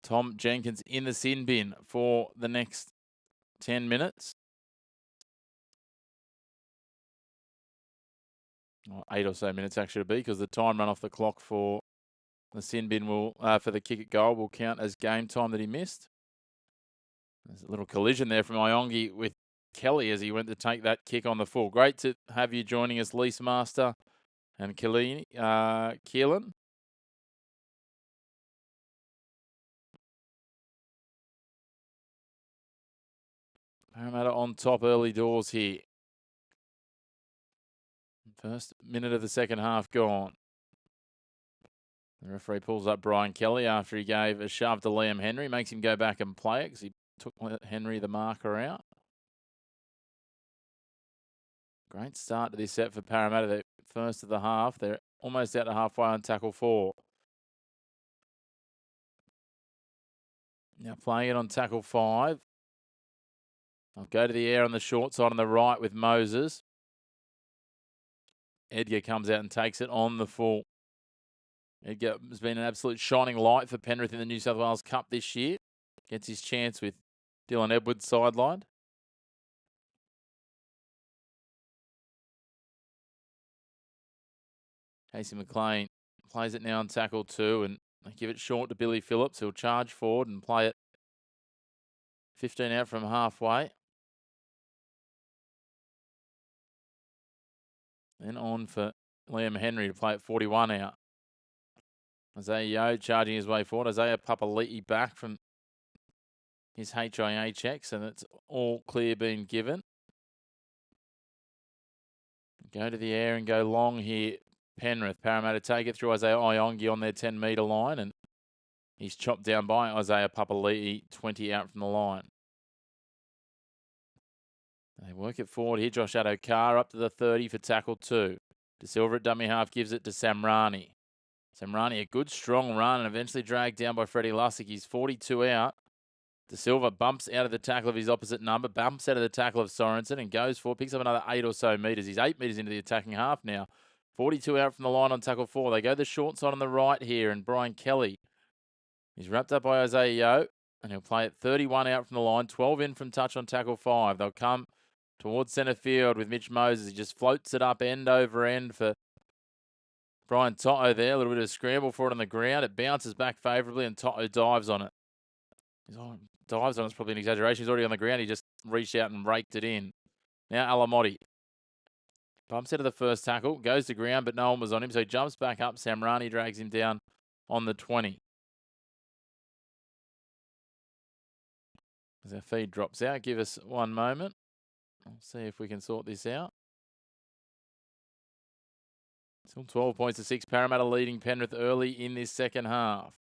Tom Jenkins in the sin bin for the next 10 minutes. Or 8 or so minutes actually to be, because the time run off the clock for the sin bin will, for the kick at goal, will count as game time that he missed. There's a little collision there from Iongi with Kelly as he went to take that kick on the full. Great to have you joining us, Lease Master and Keelan. Parramatta on top early doors here. First minute of the second half gone. The referee pulls up Brian Kelly after he gave a shove to Liam Henry. Makes him go back and play it because he took Henry the marker out. Great start to this set for Parramatta. The first of the half. They're almost out to halfway on tackle 4. Now playing it on tackle 5. I'll go to the air on the short side on the right with Moses. Edgar comes out and takes it on the full. Edgar has been an absolute shining light for Penrith in the New South Wales Cup this year. Gets his chance with Dylan Edwards sidelined. Casey McLean plays it now on tackle 2 and they give it short to Billy Phillips. He'll charge forward and play it 15 out from halfway. Then on for Liam Henry to play it 41 out. Isaiah Yeo charging his way forward. Isaiah Papali'i back from his HIA checks, and it's all clear being given. Go to the air and go long here. Penrith. Parramatta take it through Isaiah Iongi on their 10-metre line, and he's chopped down by Isaiah Papali'i, 20 out from the line. They work it forward here. Josh Adokar up to the 30 for tackle 2. De Silva at dummy half gives it to Samrani. Samrani, a good strong run and eventually dragged down by Freddie Lussick. He's 42 out. De Silva bumps out of the tackle of his opposite number, bumps out of the tackle of Sorensen and goes for, picks up another 8 or so metres. He's 8 metres into the attacking half now. 42 out from the line on tackle 4. They go the short side on the right here, and Brian Kelly. He's wrapped up by Isaiah Yeo, and he'll play it 31 out from the line, 12 in from touch on tackle 5. They'll come towards centre field with Mitch Moses. He just floats it up end over end for Brian Toto there. A little bit of a scramble for it on the ground. It bounces back favourably, and Toto dives on it. Dives on it's probably an exaggeration. He's already on the ground. He just reached out and raked it in. Now Alamotti bumps out of the first tackle, goes to ground, but no one was on him, so he jumps back up. Samrani drags him down on the 20. As our feed drops out, give us one moment. I'll see if we can sort this out. Still 12 points to 6. Parramatta leading Penrith early in this second half.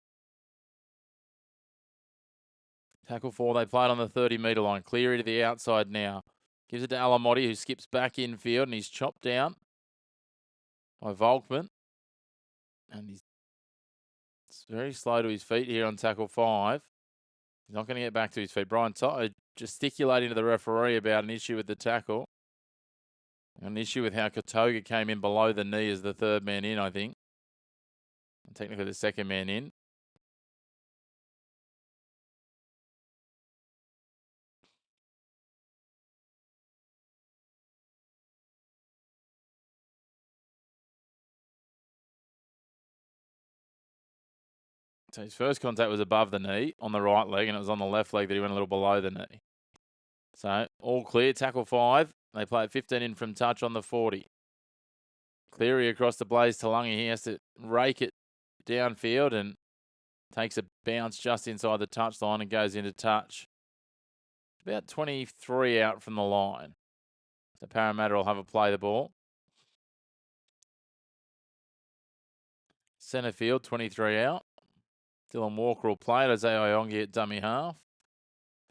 Tackle 4, they played on the 30-metre line. Cleary to the outside now. Gives it to Alamotti, who skips back infield, and he's chopped down by Volkman. And he's very slow to his feet here on tackle 5. He's not going to get back to his feet. Brian Toto gesticulating to the referee about an issue with the tackle. An issue with how Katoga came in below the knee as the third man in, I think. And technically the second man in. So his first contact was above the knee on the right leg, and it was on the left leg that he went a little below the knee. So all clear, tackle 5. They play 15 in from touch on the 40. Cleary across the Blaze Talangi. He has to rake it downfield and takes a bounce just inside the touchline and goes into touch. About 23 out from the line. So Parramatta will have a play the ball. Centre field, 23 out. Dylan Walker will play it as Iongi at dummy half.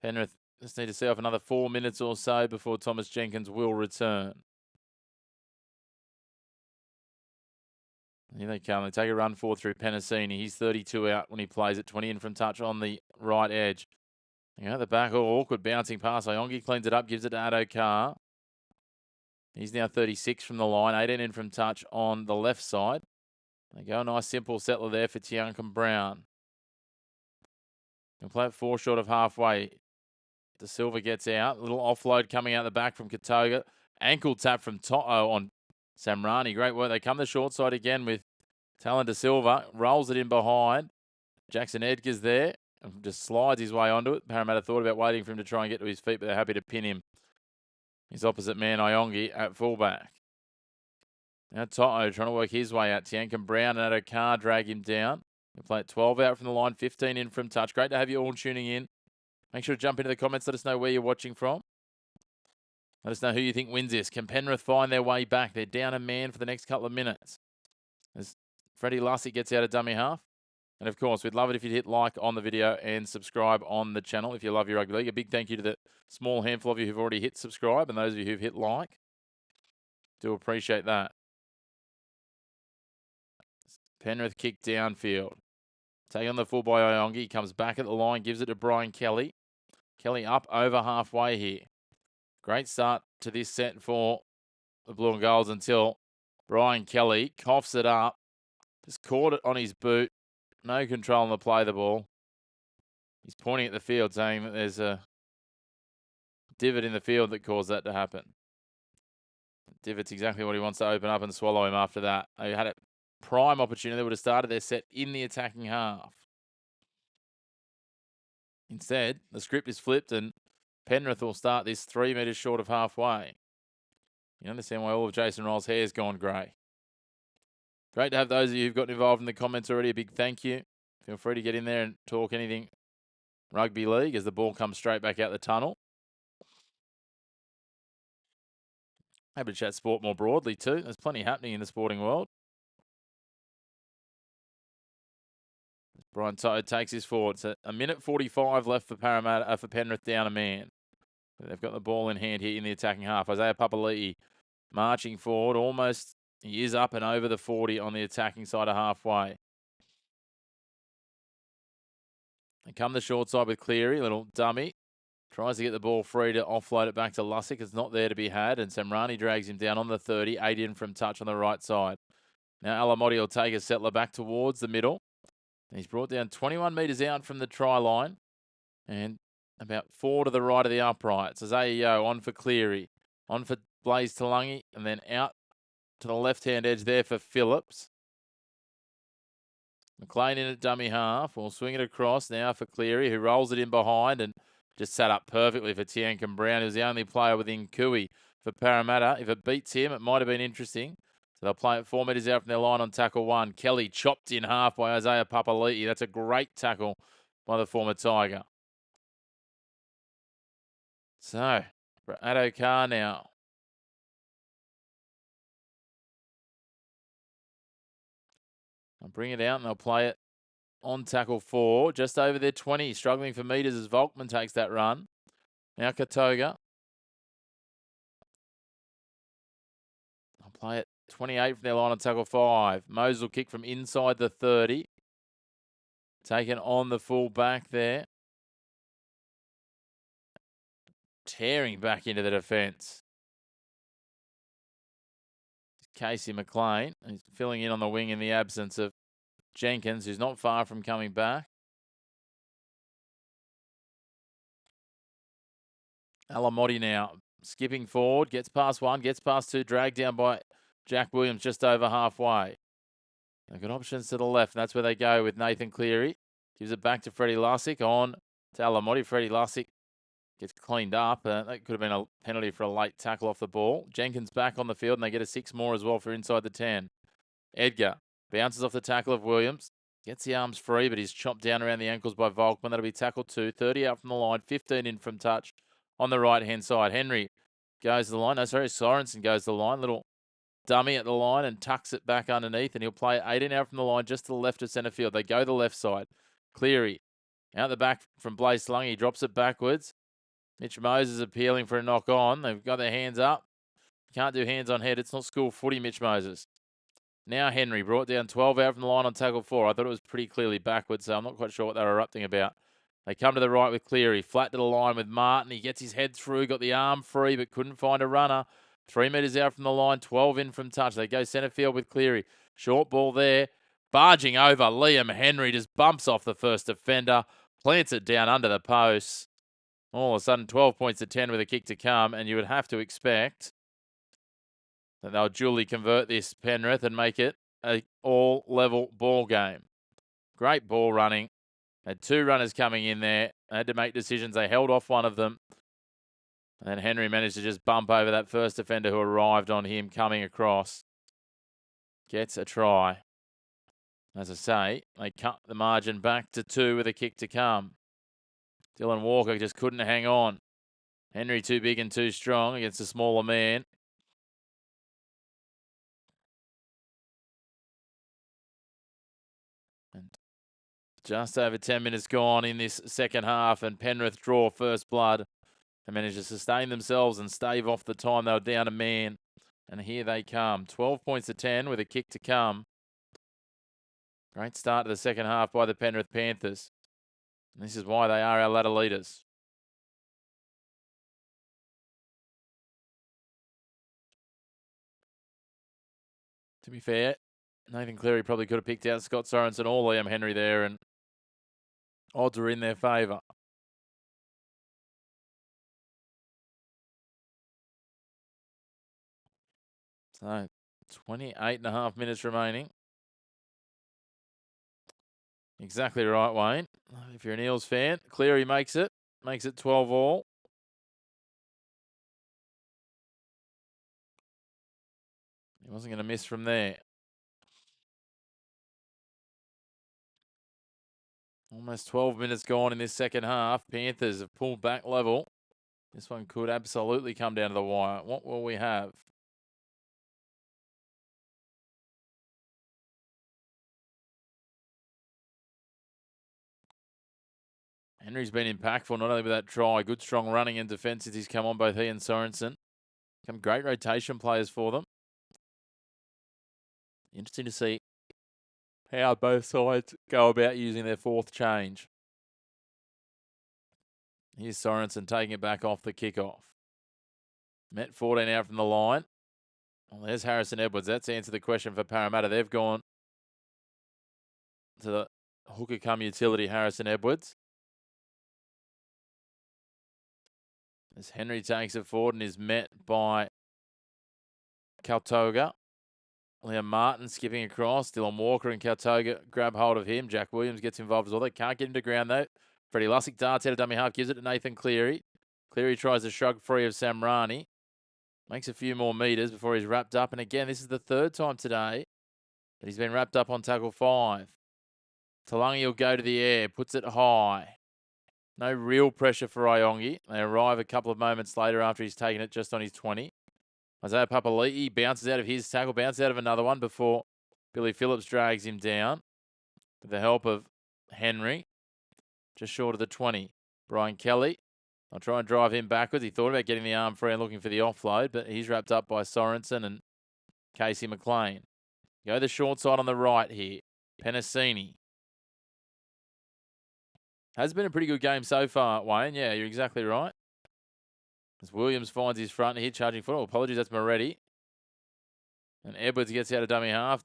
Penrith just need to see off another 4 minutes or so before Thomas Jenkins will return. Here they come. They take a run 4 through Penasini. He's 32 out when he plays it. 20 in from touch on the right edge. At the back, awkward bouncing pass. Iongi cleans it up, gives it to Addo-Carr. He's now 36 from the line. 18 in from touch on the left side. They go a nice simple settler there for Tiankum Brown. He'll play it 4 short of halfway. De Silva gets out. A little offload coming out the back from Katoga. Ankle tap from Toto on Samrani. Great work. They come the short side again with Talon De Silva. Rolls it in behind. Jackson Edgar's there. And just slides his way onto it. Parramatta thought about waiting for him to try and get to his feet, but they're happy to pin him. His opposite man, Iongi, at fullback. Now Toto trying to work his way out. Tiankum Brown and Addo-Carr drag him down. He'll play it 12 out from the line, 15 in from touch. Great to have you all tuning in. Make sure to jump into the comments. Let us know where you're watching from. Let us know who you think wins this. Can Penrith find their way back? They're down a man for the next couple of minutes. As Freddie Lussick gets out of dummy half. And of course, we'd love it if you'd hit like on the video and subscribe on the channel if you love your rugby league. A big thank you to the small handful of you who've already hit subscribe and those of you who've hit like. Do appreciate that. Penrith kick downfield. Take on the full by Iongi. Comes back at the line, gives it to Brian Kelly. Kelly up over halfway here. Great start to this set for the Blue and Golds until Brian Kelly coughs it up. Just caught it on his boot. No control on the play of the ball. He's pointing at the field saying that there's a divot in the field that caused that to happen. Divot's exactly what he wants to open up and swallow him after that. They had a prime opportunity. They would have started their set in the attacking half. Instead, the script is flipped and Penrith will start this 3 metres short of halfway. You understand why all of Jason Roll's hair has gone grey. Great to have those of you who've gotten involved in the comments already. A big thank you. Feel free to get in there and talk anything rugby league as the ball comes straight back out the tunnel. Happy to chat sport more broadly too. There's plenty happening in the sporting world. Brian Toto takes his forward. So a minute 45 left for Parramatta, for Penrith down a man. They've got the ball in hand here in the attacking half. Isaiah Papali'i marching forward. Almost, he is up and over the 40 on the attacking side of halfway. They come the short side with Cleary, little dummy. Tries to get the ball free to offload it back to Lussick. It's not there to be had. And Samrani drags him down on the 30. 8 in from touch on the right side. Now Alamotti will take a settler back towards the middle. And he's brought down 21 metres out from the try line. And about 4 to the right of the uprights. As Ayo on for Cleary. On for Blaze Talangi. And then out to the left-hand edge there for Phillips. McLean in at dummy half. We'll swing it across now for Cleary, who rolls it in behind and just sat up perfectly for Tiankum Brown. He was the only player within Kui for Parramatta. If it beats him, it might have been interesting. So they'll play it 4 metres out from their line on tackle 1. Kelly chopped in half by Isaiah Papali'i. That's a great tackle by the former Tiger. So, for Addo-Carr now. They'll bring it out and they'll play it on tackle 4. Just over their 20. Struggling for metres as Volkman takes that run. Now Katoga. They'll play it 28 from their line on tackle 5. Moses will kick from inside the 30. Taken on the full back there. Tearing back into the defence. Casey McLean. He's filling in on the wing in the absence of Jenkins, who's not far from coming back. Alamotti now skipping forward. Gets past 1. Gets past 2. Dragged down by Jack Williams just over halfway. They've got options to the left. And that's where they go with Nathan Cleary. Gives it back to Freddie Lussick. On to Alamotti. Freddie Lussick gets cleaned up. That could have been a penalty for a late tackle off the ball. Jenkins back on the field, and they get a 6 more as well for inside the 10. Edgar bounces off the tackle of Williams. Gets the arms free, but he's chopped down around the ankles by Volkman. That'll be tackle 2. 30 out from the line, 15 in from touch on the right-hand side. Henry goes to the line. No, sorry, Sorensen goes to the line. Little dummy at the line and tucks it back underneath, and he'll play 18 out from the line just to the left of centre field. They go the left side. Cleary out the back from Blaze Slung. He drops it backwards. Mitch Moses appealing for a knock on. They've got their hands up. Can't do hands on head. It's not school footy, Mitch Moses. Now Henry brought down 12 out from the line on tackle 4. I thought it was pretty clearly backwards, so I'm not quite sure what they were erupting about. They come to the right with Cleary. Flat to the line with Martin. He gets his head through, got the arm free, but couldn't find a runner. 3 metres out from the line, 12 in from touch. They go centre field with Cleary. Short ball there. Barging over, Liam Henry just bumps off the first defender. Plants it down under the post. All of a sudden, 12 points to 10 with a kick to come, and you would have to expect that they'll duly convert this, Penrith, and make it a all-level ball game. Great ball running. Had 2 runners coming in there. They had to make decisions. They held off one of them. And Henry managed to just bump over that first defender who arrived on him coming across. Gets a try. As I say, they cut the margin back to 2 with a kick to come. Dylan Walker just couldn't hang on. Henry too big and too strong against a smaller man. And just over 10 minutes gone in this second half, and Penrith draw first blood and manage to sustain themselves and stave off the time they were down a man. And here they come. 12 points to 10 with a kick to come. Great start to the second half by the Penrith Panthers. And this is why they are our ladder leaders. To be fair, Nathan Cleary probably could have picked out Scott Sorensen or Liam Henry there, and odds are in their favour. So, 28.5 minutes remaining. Exactly right, Wayne. If you're an Eels fan, Cleary makes it 12 all. He wasn't going to miss from there. Almost 12 minutes gone in this second half. Panthers have pulled back level. This one could absolutely come down to the wire. What will we have? Henry's been impactful, not only with that try, good strong running and defence as he's come on, both he and Sorensen. Become great rotation players for them. Interesting to see how both sides go about using their fourth change. Here's Sorensen taking it back off the kickoff. Met 14 out from the line. Well, there's Harrison Edwards. That's answered the question for Parramatta. They've gone to the hooker come utility, Harrison Edwards. As Henry takes it forward and is met by Kaltoga. Liam Martin skipping across. Dylan Walker and Kaltoga grab hold of him. Jack Williams gets involved as well. They can't get him to ground though. Freddie Lussick darts out of dummy half, gives it to Nathan Cleary. Cleary tries to shrug free of Samrani. Makes a few more metres before he's wrapped up. And again, this is the 3rd time today that he's been wrapped up on tackle 5. Talangi will go to the air, puts it high. No real pressure for Iongi. They arrive a couple of moments later after he's taken it just on his 20. Isaiah Papali'i bounces out of his tackle, bounces out of another one before Billy Phillips drags him down with the help of Henry. Just short of the 20. Brian Kelly. I'll try and drive him backwards. He thought about getting the arm free and looking for the offload, but he's wrapped up by Sorensen and Casey McLean. Go the short side on the right here. Penasini. Has been a pretty good game so far, Wayne. Yeah, you're exactly right. As Williams finds his front here, charging foot. Oh, apologies, that's Moretti. And Edwards gets out of dummy half.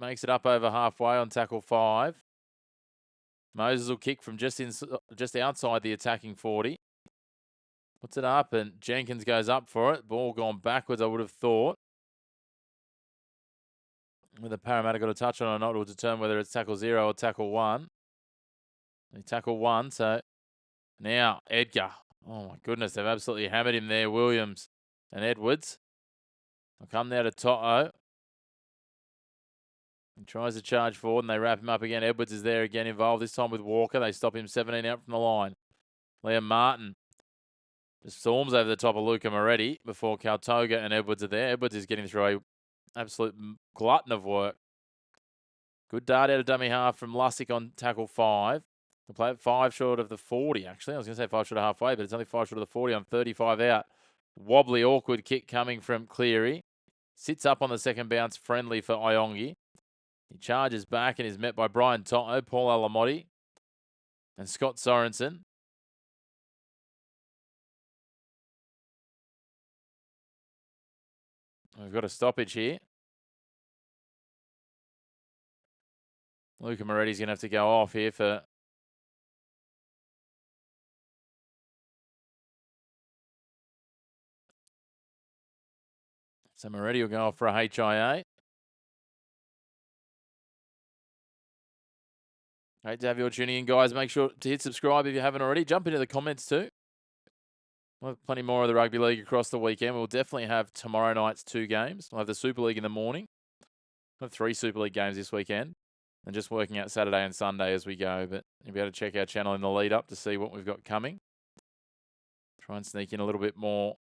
Makes it up over halfway on tackle 5. Moses will kick from just outside the attacking 40. Puts it up and Jenkins goes up for it. Ball gone backwards, I would have thought. Whether Parramatta got a touch on it or not will determine whether it's tackle 0 or tackle 1. They tackle 1, so now Edgar Oh, my goodness. They've absolutely hammered him there, Williams and Edwards. They'll come now to Toto. He tries to charge forward and they wrap him up again. Edwards is there again, involved this time with Walker. They stop him 17 out from the line. Liam Martin just storms over the top of Luca Moretti before Kaltoga and Edwards are there. Edwards is getting through a absolute glutton of work. Good dart out of dummy half from Lussick on tackle 5. The play at 5 short of the 40, actually. I was going to say 5 short of halfway, but it's only 5 short of the 40 on 35 out. Wobbly, awkward kick coming from Cleary. Sits up on the second bounce, friendly for Iongi. He charges back and is met by Brian Toto, Paul Alamotti, and Scott Sorensen. We've got a stoppage here. Luca Moretti's going to have to go off here for... So Moretti will go off for a HIA. Great to have you all tuning in, guys. Make sure to hit subscribe if you haven't already. Jump into the comments too. We'll have plenty more of the Rugby League across the weekend. We'll definitely have tomorrow night's 2 games. We'll have the Super League in the morning. We'll have 3 Super League games this weekend. And just working out Saturday and Sunday as we go. But you'll be able to check our channel in the lead up to see what we've got coming. Try and sneak in a little bit more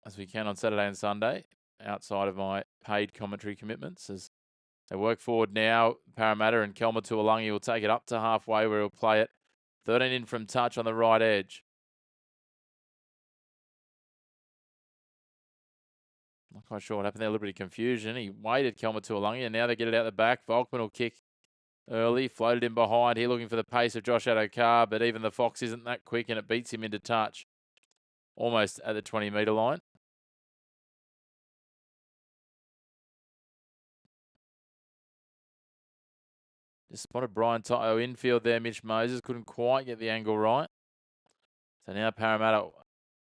as we can on Saturday and Sunday outside of my paid commentary commitments. As they work forward now, Parramatta and Kelma Tuolangi will take it up to halfway where he'll play it. 13 in from touch on the right edge. Not quite sure what happened there. A little bit of confusion. He waited Kelma Tuolangi and now they get it out the back. Volkman will kick early, floated in behind here looking for the pace of Josh Adokar, but even the Fox isn't that quick and it beats him into touch. Almost at the 20-metre line. Just spotted Brian Toto infield there. Mitch Moses couldn't quite get the angle right. So now Parramatta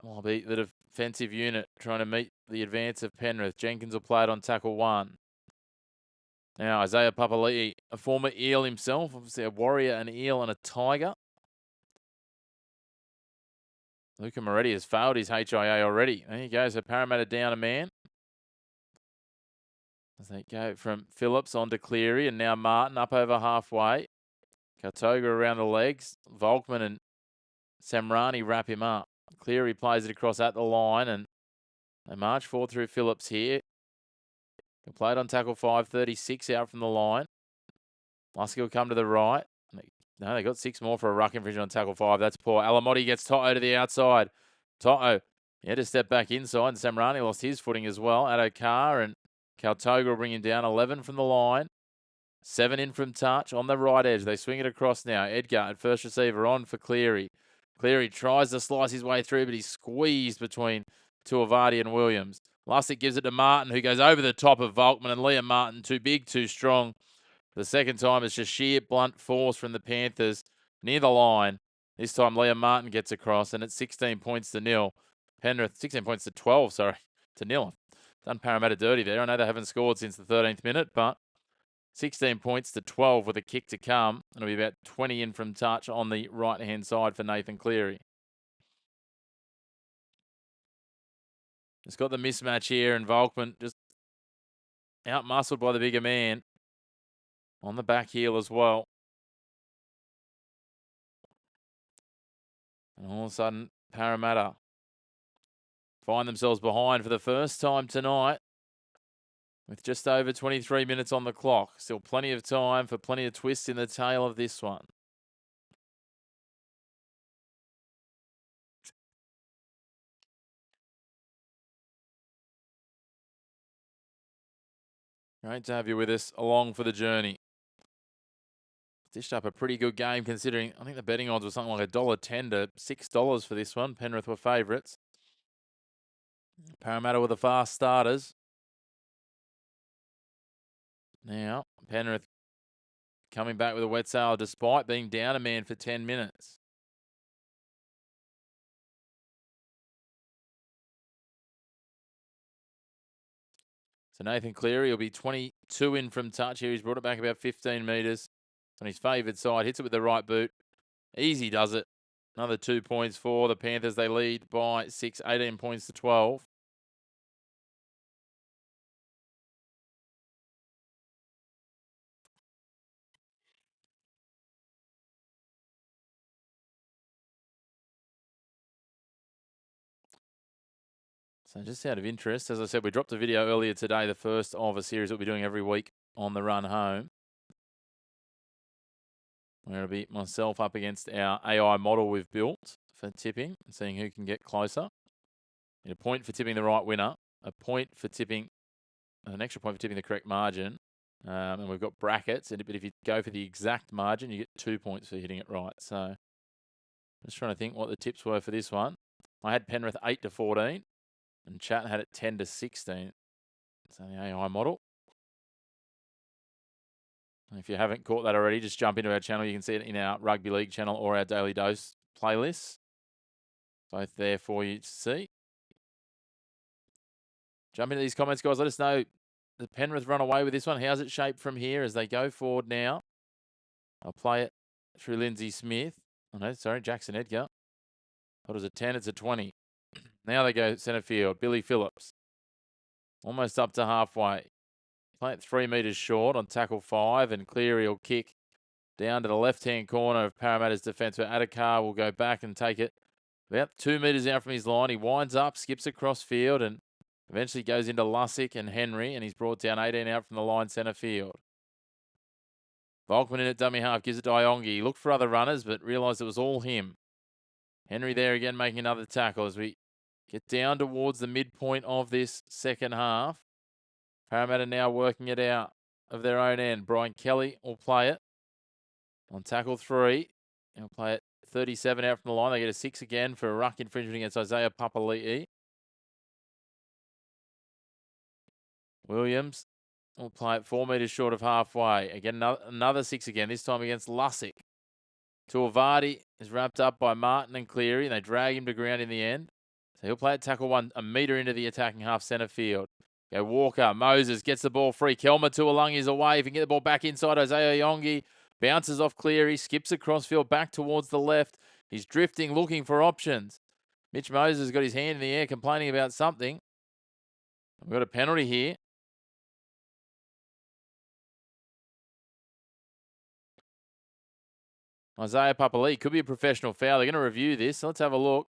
will be the defensive unit trying to meet the advance of Penrith. Jenkins will play it on tackle 1. Now Isaiah Papali'i, a former Eel himself, obviously a Warrior, an Eel and a Tiger. Luca Moretti has failed his HIA already. There he goes. So Parramatta down a man. As they go from Phillips on to Cleary and now Martin up over halfway. Kaltoga around the legs. Volkman and Samrani wrap him up. Cleary plays it across at the line and they march forward through Phillips here. He played on tackle 5, 36 out from the line. Lusky will come to the right. No, they got 6 more for a ruck infringement on tackle 5. That's poor. Alamotti gets Toto to the outside. Toto, he had to step back inside and Samrani lost his footing as well. Adokar and Kaltoga will bring him down. 11 from the line. 7 in from touch on the right edge. They swing it across now. Edgar at first receiver on for Cleary. Cleary tries to slice his way through, but he's squeezed between Tuivasa and Williams. Lussick gives it to Martin, who goes over the top of Volkman, and Liam Martin, too big, too strong. The second time, it's just sheer blunt force from the Panthers near the line. This time, Liam Martin gets across, and it's 16 points to 0. Penrith, 16 points to 12, sorry, to 0. Done Parramatta dirty there. I know they haven't scored since the 13th minute, but 16 points to 12 with a kick to come. It'll be about 20 in from touch on the right-hand side for Nathan Cleary. Just got the mismatch here, and Volkman just out-muscled by the bigger man on the back heel as well. And all of a sudden, Parramatta find themselves behind for the first time tonight with just over 23 minutes on the clock. Still plenty of time for plenty of twists in the tail of this one. Great to have you with us along for the journey. Dished up a pretty good game considering, I think the betting odds were something like $1.10 to $6 for this one. Penrith were favourites. Parramatta were the fast starters. Now, Penrith coming back with a wet sail despite being down a man for 10 minutes. So Nathan Cleary will be 22 in from touch here. He's brought it back about 15 metres on his favoured side. Hits it with the right boot. Easy does it. Another 2 points for the Panthers. They lead by 6, 18 points to 12. So just out of interest, as I said, we dropped a video earlier today, the first of a series that we'll be doing every week on the run home, where it'll be myself up against our AI model we've built for tipping and seeing who can get closer. Need a point for tipping the right winner, a point for tipping, an extra point for tipping the correct margin, and we've got brackets. But if you go for the exact margin, you get 2 points for hitting it right. So just trying to think what the tips were for this one. I had Penrith 8 to 14, and Chat had it 10 to 16. So the AI model. If you haven't caught that already, just jump into our channel. You can see it in our Rugby League channel or our Daily Dose playlists. Both there for you to see. Jump into these comments, guys. Let us know the Penrith run away with this one. How's it shaped from here as they go forward now? I'll play it through Lindsay Smith. Oh, no, sorry, Jackson Edgar. Thought it was a 10, it's a 20. Now they go centre field. Billy Phillips. Almost up to halfway. Play it 3 metres short on tackle 5, and Cleary will kick down to the left-hand corner of Parramatta's defence, where Adakar will go back and take it about 2 metres out from his line. He winds up, skips across field, and eventually goes into Lussick and Henry, and he's brought down 18 out from the line centre field. Volkman in at dummy half, gives it to Iongi. He looked for other runners, but realised it was all him. Henry there again making another tackle as we get down towards the midpoint of this second half. Parramatta now working it out of their own end. Brian Kelly will play it on tackle 3. He'll play it 37 out from the line. They get a 6 again for a ruck infringement against Isaiah Papali'i. Williams will play it 4 metres short of halfway. Again, another 6 again, this time against Lussick. Tuivasa is wrapped up by Martin and Cleary, and they drag him to ground in the end. So he'll play it tackle 1, a metre into the attacking half centre field. Go Walker. Moses gets the ball free. Kelma Tuilagi is away. If he can get the ball back inside, Isaiah Iongi bounces off Cleary, skips across field back towards the left. He's drifting, looking for options. Mitch Moses has got his hand in the air, complaining about something. We've got a penalty here. Isaiah Papali'i could be a professional foul. They're going to review this. So let's have a look.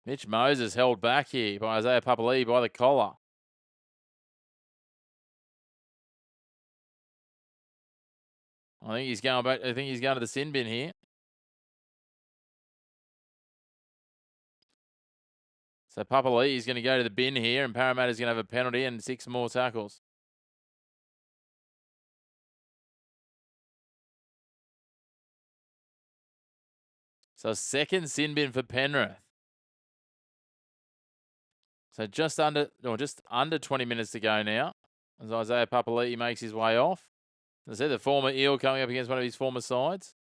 Mitch Moses held back here by Isaiah Papali'i by the collar. I think he's going back. I think he's going to the sin bin here. So Papali'i is going to go to the bin here, and Parramatta's going to have a penalty and 6 more tackles. So second sin bin for Penrith. So just under 20 minutes to go now, as Isaiah Papali'i makes his way off. As I said, the former Eel coming up against one of his former sides.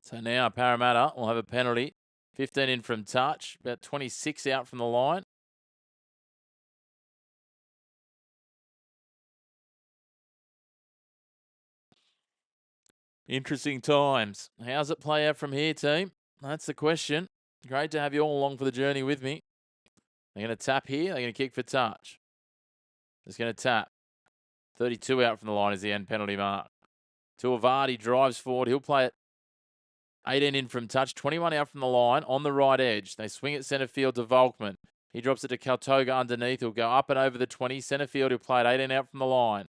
So now Parramatta will have a penalty. 15 in from touch, about 26 out from the line. Interesting times. How's it play out from here, team? That's the question. Great to have you all along for the journey with me. They're going to tap here. They're going to kick for touch. Just going to tap. 32 out from the line is the end penalty mark. Tuivasa drives forward. He'll play it 18 in from touch. 21 out from the line on the right edge. They swing it centre field to Volkman. He drops it to Kaltoga underneath. He'll go up and over the 20. Centre field, he'll play it 18 out from the line.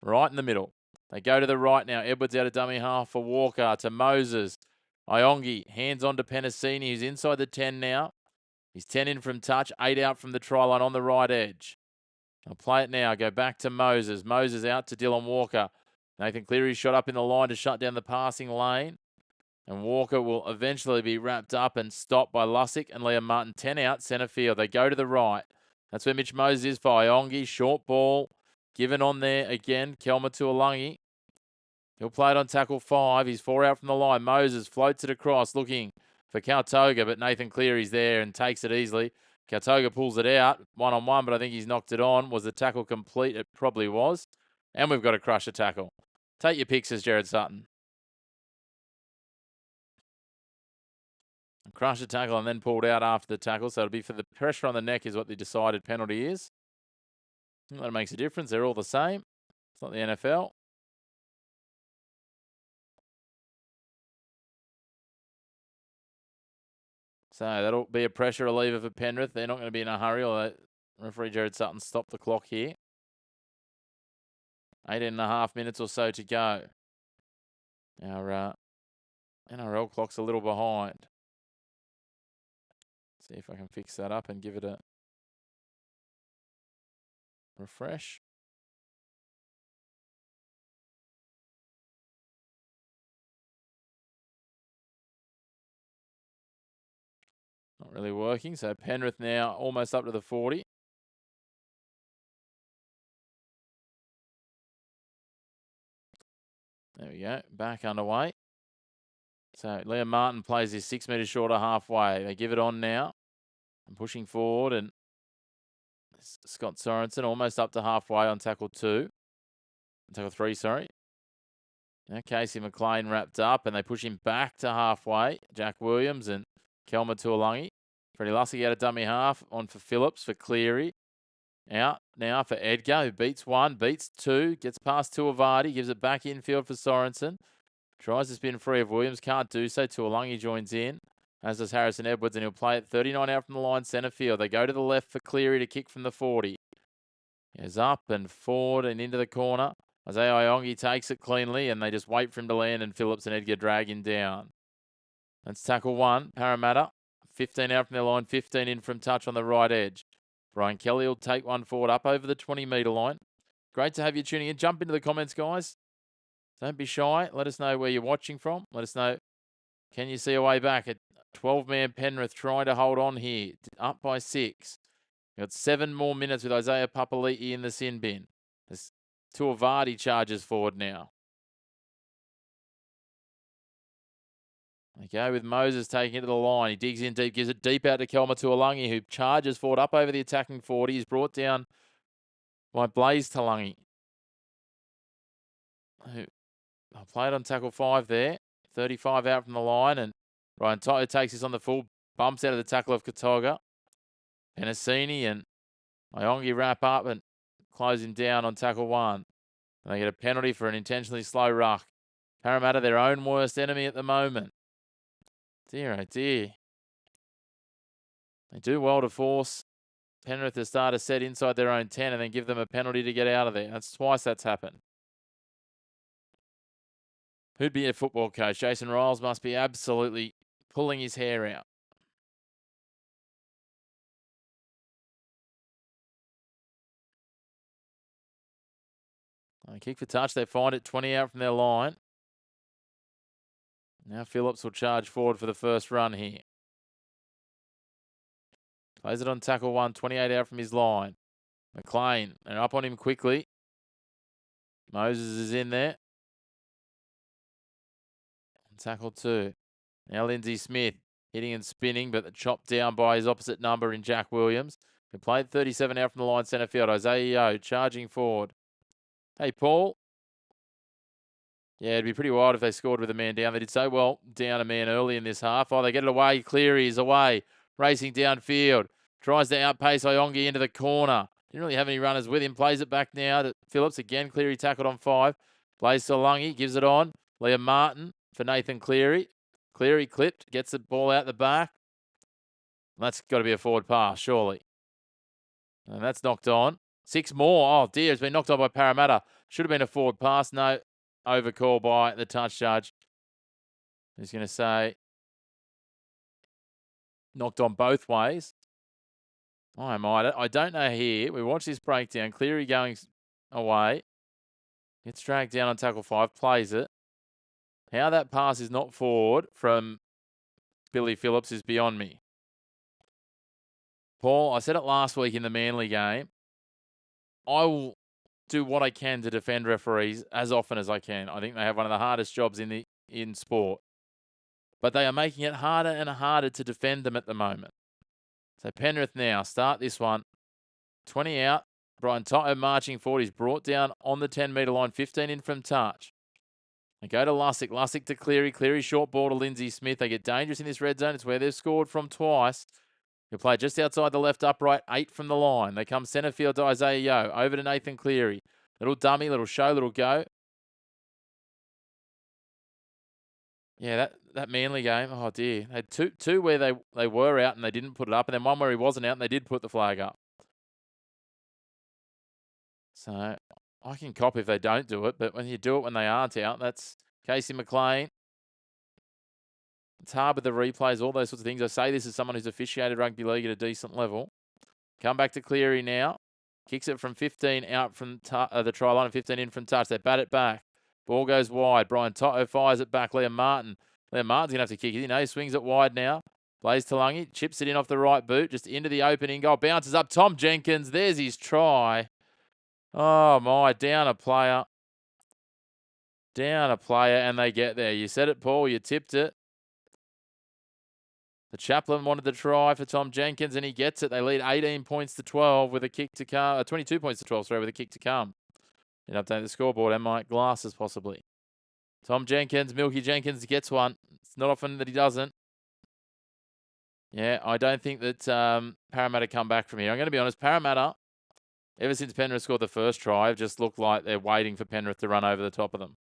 Right in the middle. They go to the right now. Edwards out of dummy half for Walker to Moses. Iongi, hands on to Penasini, who's inside the 10 now. He's 10 in from touch, 8 out from the try line on the right edge. I'll play it now. Go back to Moses. Moses out to Dylan Walker. Nathan Cleary shot up in the line to shut down the passing lane. And Walker will eventually be wrapped up and stopped by Lussick and Liam Martin. 10 out, centre field. They go to the right. That's where Mitch Moses is for Iongi. Short ball. Given on there again. Kelma Tuilagi. He'll play it on tackle 5. He's 4 out from the line. Moses floats it across looking for Kaltoga, but Nathan Cleary's there and takes it easily. Kautoga pulls it out, 1-on-1, but I think he's knocked it on. Was the tackle complete? It probably was. And we've got a crusher tackle. Take your picks as Jared Sutton. Crusher tackle and then pulled out after the tackle. So it'll be for the pressure on the neck is what the decided penalty is. That makes a difference. They're all the same. It's not the NFL. So that'll be a pressure reliever for Penrith. They're not going to be in a hurry. Referee Jared Sutton stopped the clock here. 18.5 minutes or so to go. Our NRL clock's a little behind. See if I can fix that up and give it a refresh. Not really working. So Penrith now almost up to the 40. There we go. Back underway. So Liam Martin plays his 6 metres shorter halfway. They give it on now. And pushing forward, and Scott Sorensen almost up to halfway on tackle 2. Tackle 3, sorry. Now Casey McLean wrapped up, and they push him back to halfway. Jack Williams and Kelma Tuolangi. Freddie Lusky out of dummy half. On for Phillips, for Cleary. Out now for Edgar, who beats 1, beats 2, gets past Tuivasa, gives it back infield for Sorensen. Tries to spin free of Williams, can't do so. Tuolangi joins in, as does Harrison Edwards, and he'll play it 39 out from the line, centre field. They go to the left for Cleary to kick from the 40. He's up and forward and into the corner. Isaiah Iongi takes it cleanly, and they just wait for him to land, and Phillips and Edgar drag him down. That's tackle 1, Parramatta. 15 out from their line, 15 in from touch on the right edge. Brian Kelly will take one forward up over the 20-metre line. Great to have you tuning in. Jump into the comments, guys. Don't be shy. Let us know where you're watching from. Let us know, can you see a way back at 12-man Penrith trying to hold on here. Up by 6. We've got 7 more minutes with Isaiah Papali'i in the sin bin. As Tuivasa charges forward now. They go with Moses taking it to the line. He digs in deep, gives it deep out to Kelma Tuolangi, who charges forward up over the attacking 40. He's brought down by Blaze Talangi. I played on tackle 5 there. 35 out from the line, and Ryan Toto takes this on the full. Bumps out of the tackle of Kautoga. Penasini and Iongi wrap up and close him down on tackle 1. And they get a penalty for an intentionally slow ruck. Parramatta, their own worst enemy at the moment. Dear, oh dear. They do well to force Penrith to start a set inside their own 10 and then give them a penalty to get out of there. That's twice that's happened. Who'd be a football coach? Jason Riles must be absolutely pulling his hair out. Kick for touch. They find it 20 out from their line. Now Phillips will charge forward for the first run here. Plays it on tackle 1, 28 out from his line. McLean, they're up on him quickly. Moses is in there. Tackle 2. Now Lindsay Smith hitting and spinning, but chopped down by his opposite number in Jack Williams. He played 37 out from the line centre field. Isaiah Yeo charging forward. Hey, Paul. Yeah, it'd be pretty wild if they scored with a man down. They did so well down a man early in this half. Oh, they get it away. Cleary is away. Racing downfield. Tries to outpace Iongi into the corner. Didn't really have any runners with him. Plays it back now to Phillips. Again, Cleary tackled on 5. Plays Solangi. Gives it on. Liam Martin for Nathan Cleary. Cleary clipped. Gets the ball out the back. That's got to be a forward pass, surely. And that's knocked on. 6 more. Oh, dear. It's been knocked on by Parramatta. Should have been a forward pass. No. Overcall by the touch judge. He's going to say knocked on both ways. I might. I don't know here. We watch this breakdown. Cleary going away. Gets dragged down on tackle 5. Plays it. How that pass is not forward from Billy Phillips is beyond me. Paul, I said it last week in the Manly game. I will do what I can to defend referees as often as I can. I think they have one of the hardest jobs in sport. But they are making it harder and harder to defend them at the moment. So Penrith now start this one. 20 out. Brian Toto marching forward. He's brought down on the 10-metre line. 15 in from touch. They go to Lussick. Lussick to Cleary. Cleary short ball to Lindsay Smith. They get dangerous in this red zone. It's where they've scored from twice. He'll play just outside the left upright. 8 from the line. They come centre field to Isaiah Yeo. Over to Nathan Cleary. Little dummy, little show, little go. Yeah, that Manly game. Oh, dear. They had two where they were out and they didn't put it up. And then one where he wasn't out and they did put the flag up. So I can cop if they don't do it. But when you do it when they aren't out, that's Casey McLean. It's hard with the replays, all those sorts of things. I say this as someone who's officiated rugby league at a decent level. Come back to Cleary now. Kicks it from 15 out from the try line and 15 in from touch. They bat it back. Ball goes wide. Brian Toto fires it back. Liam Martin. Liam Martin's going to have to kick it in. He swings it wide now. Blaze Talangi chips it in off the right boot. Just into the opening goal. Bounces up. Tom Jenkins. There's his try. Oh, my. Down a player. Down a player. And they get there. You said it, Paul. You tipped it. The chaplain wanted the try for Tom Jenkins, and he gets it. They lead 18 points to 12 with a kick to come. 22 points to 12, sorry, with a kick to come. You update the scoreboard and my glasses possibly. Tom Jenkins, Milky Jenkins gets one. It's not often that he doesn't. Yeah, I don't think that Parramatta come back from here. I'm going to be honest, Parramatta, ever since Penrith scored the first try, have just looked like they're waiting for Penrith to run over the top of them.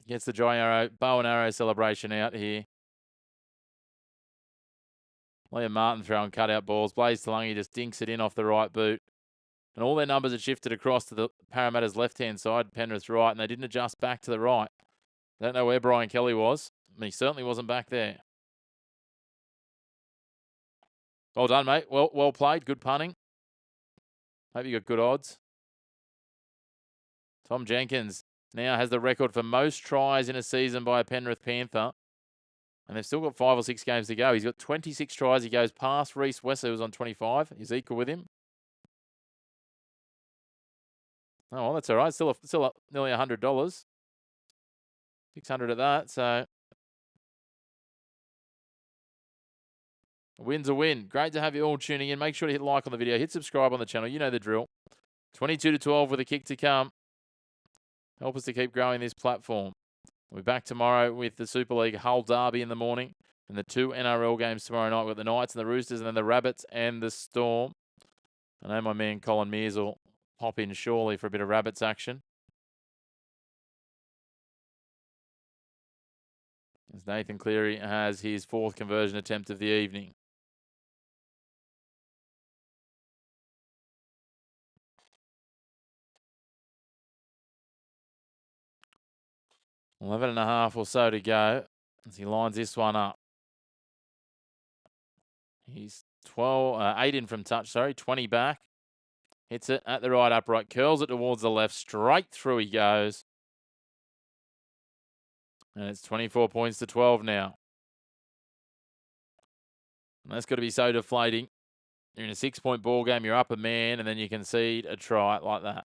Gets the bow and arrow celebration out here. Liam Martin throwing cutout balls. Blaze Talangi just dinks it in off the right boot. And all their numbers had shifted across to the Parramatta's left-hand side, Penrith's right, and they didn't adjust back to the right. I don't know where Brian Kelly was. He certainly wasn't back there. Well done, mate. Well played. Good punting. Hope you got good odds. Tom Jenkins now has the record for most tries in a season by a Penrith Panther. And they've still got 5 or 6 games to go. He's got 26 tries. He goes past Reece Wesser, who's on 25. He's equal with him. Oh, well, that's all right. Still up nearly $100. 600 at that, so a win's a win. Great to have you all tuning in. Make sure to hit like on the video. Hit subscribe on the channel. You know the drill. 22 to 12 with a kick to come. Help us to keep growing this platform. We'll be back tomorrow with the Super League Hull Derby in the morning and the 2 NRL games tomorrow night. We've got the Knights and the Roosters and then the Rabbits and the Storm. I know my man Colin Mears will pop in surely for a bit of Rabbits action. As Nathan Cleary has his 4th conversion attempt of the evening. $11 and a half or so to go as he lines this one up. He's 8 in from touch, 20 back. Hits it at the right upright, curls it towards the left, straight through he goes. And it's 24 points to 12 now. And that's got to be so deflating. You're in a 6-point ball game, you're up a man, and then you concede a try like that.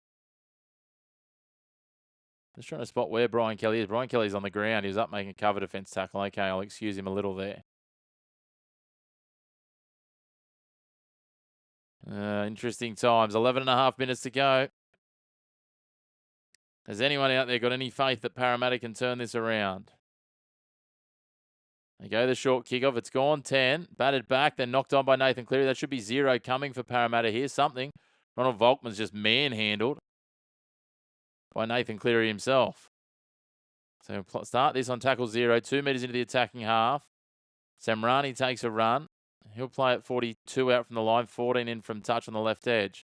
Just trying to spot where Brian Kelly is. Brian Kelly's on the ground. He was up making a cover defence tackle. Okay, I'll excuse him a little there. Interesting times. 11 and a half minutes to go. Has anyone out there got any faith that Parramatta can turn this around? They go the short kickoff. It's gone 10. Batted back, then knocked on by Nathan Cleary. That should be 0 coming for Parramatta here. Something. Ronald Volkman's just manhandled by Nathan Cleary himself. So we'll start this on tackle 0. 2 metres into the attacking half. Samrani takes a run. He'll play at 42 out from the line. 14 in from touch on the left edge.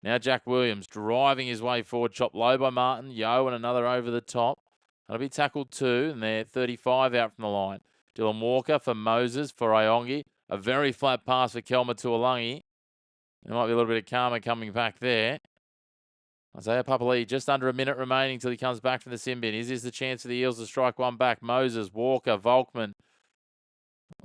Now Jack Williams driving his way forward. Chopped low by Martin. Yeo and another over the top. That'll be tackle 2. And they're 35 out from the line. Dylan Walker for Moses for Iongi. A very flat pass for Kelma Tuolangi. There might be a little bit of karma coming back there. Isaiah Papali'i, just under a minute remaining till he comes back from the sin bin. Is this the chance for the Eels to strike one back? Moses, Walker, Volkman.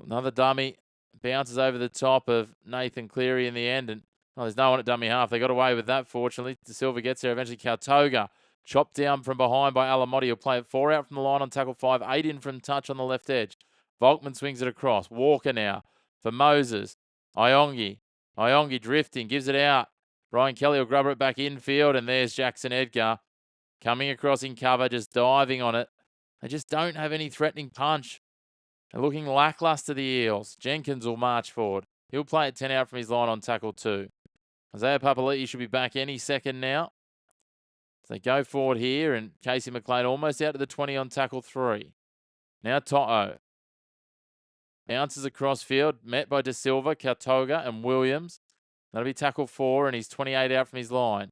Another dummy. Bounces over the top of Nathan Cleary in the end. And there's no one at dummy half. They got away with that, fortunately. De Silva gets there eventually. Kautoga chopped down from behind by Alamotti. He'll play it 4 out from the line on tackle 5. 8 in from touch on the left edge. Volkman swings it across. Walker now for Moses. Iongi drifting, gives it out. Brian Kelly will grab it back infield, and there's Jackson Edgar coming across in cover, just diving on it. They just don't have any threatening punch. They're looking lackluster, the Eels. Jenkins will march forward. He'll play it 10 out from his line on tackle 2. Isaiah Papali'i should be back any second now. So they go forward here, and Casey McLean almost out to the 20 on tackle 3. Now To'o. Bounces across field, met by De Silva, Kautoga, and Williams. That'll be tackle 4, and he's 28 out from his line.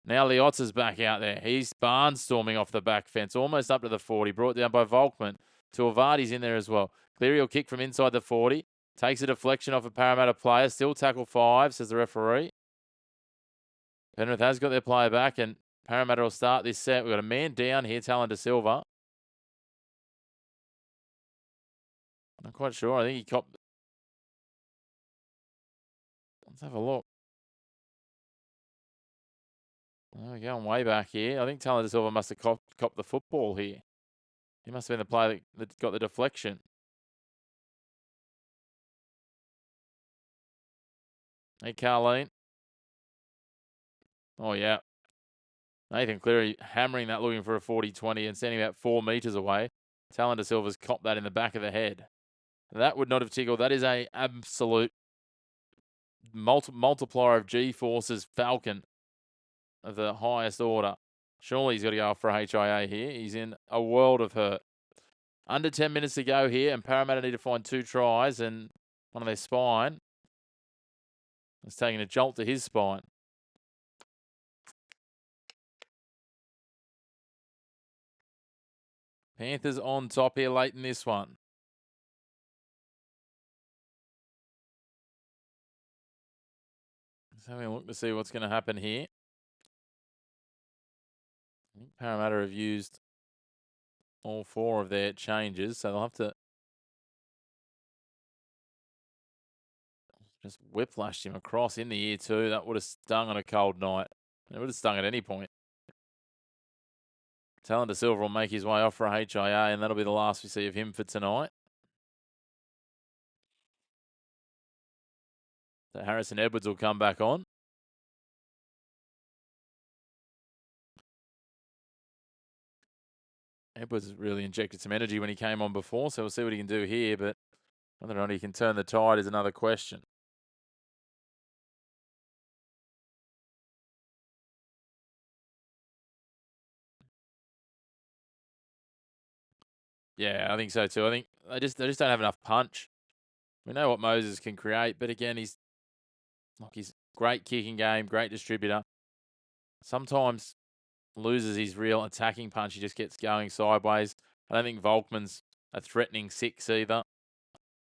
Now Liotza's back out there. He's barnstorming off the back fence, almost up to the 40. Brought down by Volkman. Tuivati's in there as well. Cleary will kick from inside the 40. Takes a deflection off a Parramatta player. Still tackle 5, says the referee. Penrith has got their player back, and Parramatta will start this set. We've got a man down here, Talon De Silva. Not quite sure. I think he copped. Let's have a look. We're going way back here. I think Talon De Silva must have copped the football here. He must have been the player that got the deflection. Hey, Carleen. Oh, yeah. Nathan Cleary hammering that, looking for a 40-20 and standing about 4 metres away. Talon De Silva's copped that in the back of the head. That would not have tickled. That is a absolute multiplier of G-forces Falcon of the highest order. Surely he's got to go for a HIA here. He's in a world of hurt. Under 10 minutes to go here, and Parramatta need to find 2 tries, and one of their spine is taking a jolt to his spine. Panthers on top here late in this one. Just having a look to see what's going to happen here. I think Parramatta have used all 4 of their changes, so they'll have to just whiplashed him across in the ear too. That would have stung on a cold night. It would have stung at any point. Talon De Silva will make his way off for a HIA, and that'll be the last we see of him for tonight. So Harrison Edwards will come back on. Edwards really injected some energy when he came on before, so we'll see what he can do here, but whether or not he can turn the tide is another question. Yeah, I think so too. I think they just don't have enough punch. We know what Moses can create, but again, he's great kicking game, great distributor. Sometimes loses his real attacking punch. He just gets going sideways. I don't think Volkman's a threatening 6 either.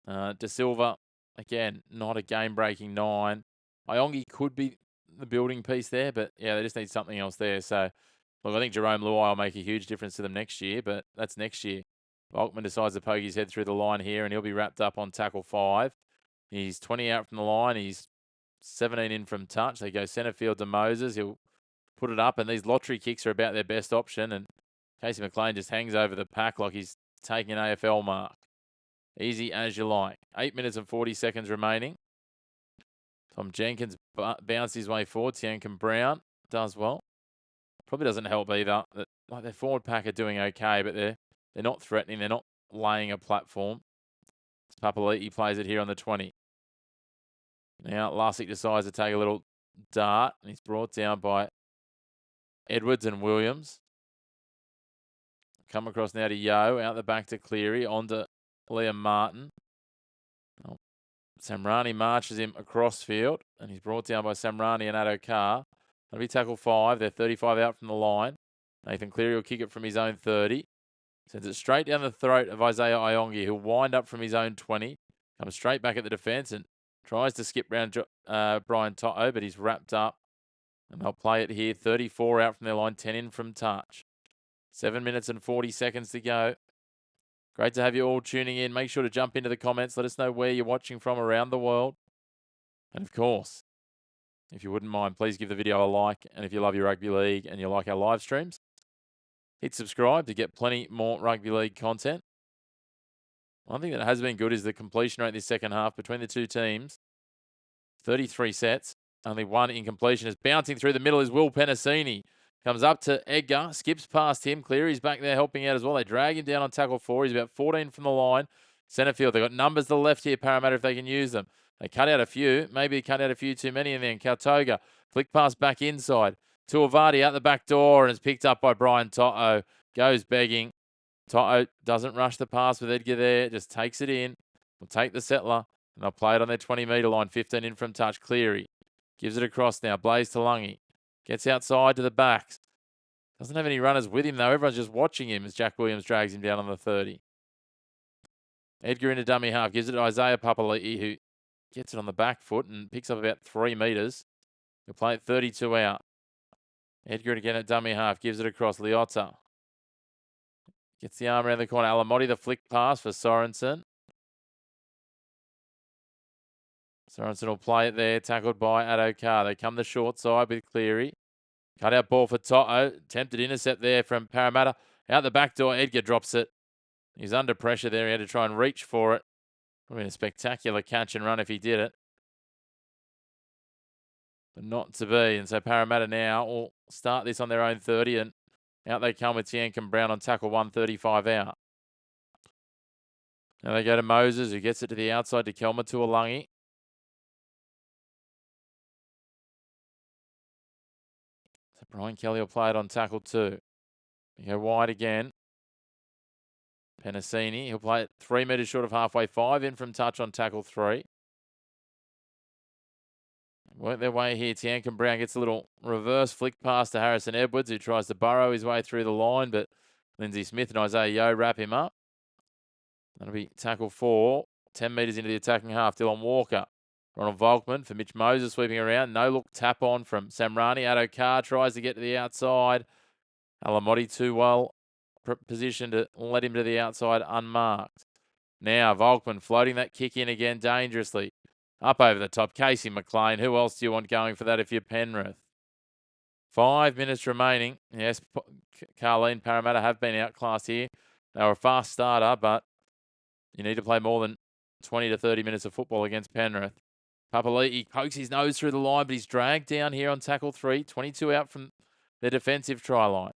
De Silva, again, not a game-breaking 9. Iongi could be the building piece there, but yeah, they just need something else there. So, look, I think Jerome Luai will make a huge difference to them next year, but that's next year. Volkman decides to poke his head through the line here, and he'll be wrapped up on tackle 5. He's 20 out from the line. He's 17 in from touch. They go centre field to Moses. He'll put it up, and these lottery kicks are about their best option, and Casey McLean just hangs over the pack like he's taking an AFL mark. Easy as you like. 8 minutes and 40 seconds remaining. Tom Jenkins bounced his way forward. Tiankin Brown does well. Probably doesn't help either. Like their forward pack are doing okay, but they're not threatening. They're not laying a platform. Papali'i plays it here on the 20. Now Lussick decides to take a little dart, and he's brought down by Edwards and Williams. Come across now to Yo, out the back to Cleary, on to Liam Martin. Oh, Samrani marches him across field, and he's brought down by Samrani and Addo-Carr. That'll be tackle 5. They're 35 out from the line. Nathan Cleary will kick it from his own 30. Sends it straight down the throat of Isaiah Iongi, who'll wind up from his own 20. Comes straight back at the defence and tries to skip round Brian To'o, but he's wrapped up. And they'll play it here. 34 out from their line, 10 in from touch. 7 minutes and 40 seconds to go. Great to have you all tuning in. Make sure to jump into the comments. Let us know where you're watching from around the world. And of course, if you wouldn't mind, please give the video a like. And if you love your rugby league and you like our live streams, hit subscribe to get plenty more rugby league content. One thing that has been good is the completion rate this second half between the two teams. 33 sets, only one incompletion. Is bouncing through the middle is Will Penasini. Comes up to Edgar, skips past him. Cleary's back there helping out as well. They drag him down on tackle 4. He's about 14 from the line. Centre field, they've got numbers to the left here, Parramatta, if they can use them. They cut out a few. Maybe cut out a few too many in there. And Kautoga, flick pass back inside. Tuivasa out the back door and is picked up by Brian Toto. Goes begging. Toto doesn't rush the pass with Edgar there. Just takes it in. Will take the settler. And they'll play it on their 20-metre line. 15 in from touch. Cleary gives it across now. Blaze Talangi gets outside to the backs. Doesn't have any runners with him, though. Everyone's just watching him as Jack Williams drags him down on the 30. Edgar into dummy half. Gives it to Isaiah Papali'i, who gets it on the back foot and picks up about 3 metres. He'll play it 32 out. Edgar again at dummy half. Gives it across. Liotta gets the arm around the corner. Alamotti, the flick pass for Sorensen. Sorensen will play it there. Tackled by Adokar. They come the short side with Cleary. Cut out ball for Toto. Attempted intercept there from Parramatta. Out the back door, Edgar drops it. He's under pressure there. He had to try and reach for it. Would have been a spectacular catch and run if he did it. But not to be. And so Parramatta now will start this on their own 30. And out they come with Tiankin Brown on tackle 135 out. Now they go to Moses, who gets it to the outside to Kelma Tuolangi. So Brian Kelly will play it on tackle 2. You go wide again. Penasini, he'll play it 3 metres short of halfway. 5 in from touch on tackle 3. Work their way here. Tiankin Brown gets a little reverse flick pass to Harrison Edwards, who tries to burrow his way through the line, but Lindsay Smith and Isaiah Yeo wrap him up. That'll be tackle 4. 10 metres into the attacking half. Dylan Walker. Ronald Volkman for Mitch Moses sweeping around. No look tap on from Samrani. Adokar tries to get to the outside. Alamotti too well positioned to let him to the outside unmarked. Now Volkman floating that kick in again dangerously. Up over the top, Casey McLean. Who else do you want going for that if you're Penrith? 5 minutes remaining. Yes, Carleen, Parramatta have been outclassed here. They were a fast starter, but you need to play more than 20 to 30 minutes of football against Penrith. Papali'i pokes his nose through the line, but he's dragged down here on tackle 3. 22 out from their defensive try line.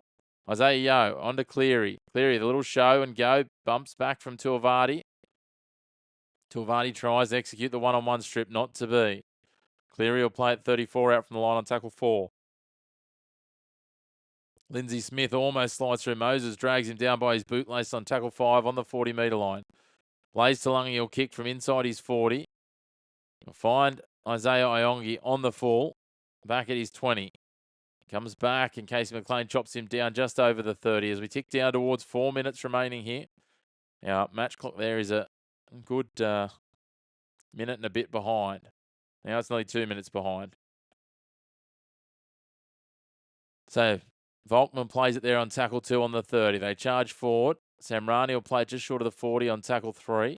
Isaiah Yeo onto Cleary. Cleary, the little show and go. Bumps back from Tuivasa. Tuivasa tries to execute the one-on-one strip, not to be. Cleary will play at 34 out from the line on tackle 4. Lindsay Smith almost slides through Moses, drags him down by his bootlace on tackle 5 on the 40-metre line. Blaze Talangi will kick from inside his 40. He'll find Isaiah Iongi on the full, back at his 20. Comes back and Casey McLean chops him down just over the 30 as we tick down towards 4 minutes remaining here. Our match clock there is a good minute and a bit behind. Now it's nearly 2 minutes behind. So Volkman plays it there on tackle 2 on the 30. They charge forward. Samrani will play just short of the 40 on tackle 3.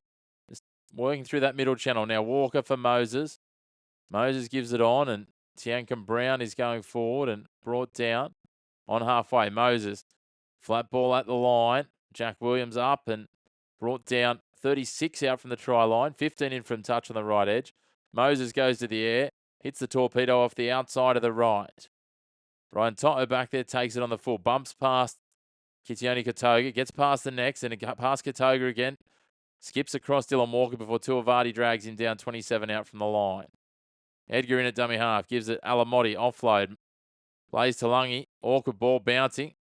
Just working through that middle channel. Now Walker for Moses. Moses gives it on and Tiankin Brown is going forward and brought down on halfway. Moses, flat ball at the line. Jack Williams up and brought down. 36 out from the try line. 15 in from touch on the right edge. Moses goes to the air. Hits the torpedo off the outside of the right. Brian Toto back there takes it on the full. Bumps past Kitione Katoga. Gets past the next and past Katoga again. Skips across Dylan Walker before Tuivasa drags him down. 27 out from the line. Edgar in at dummy half. Gives it Alamotti. Offload. Blaze Talangi. Awkward ball bouncing.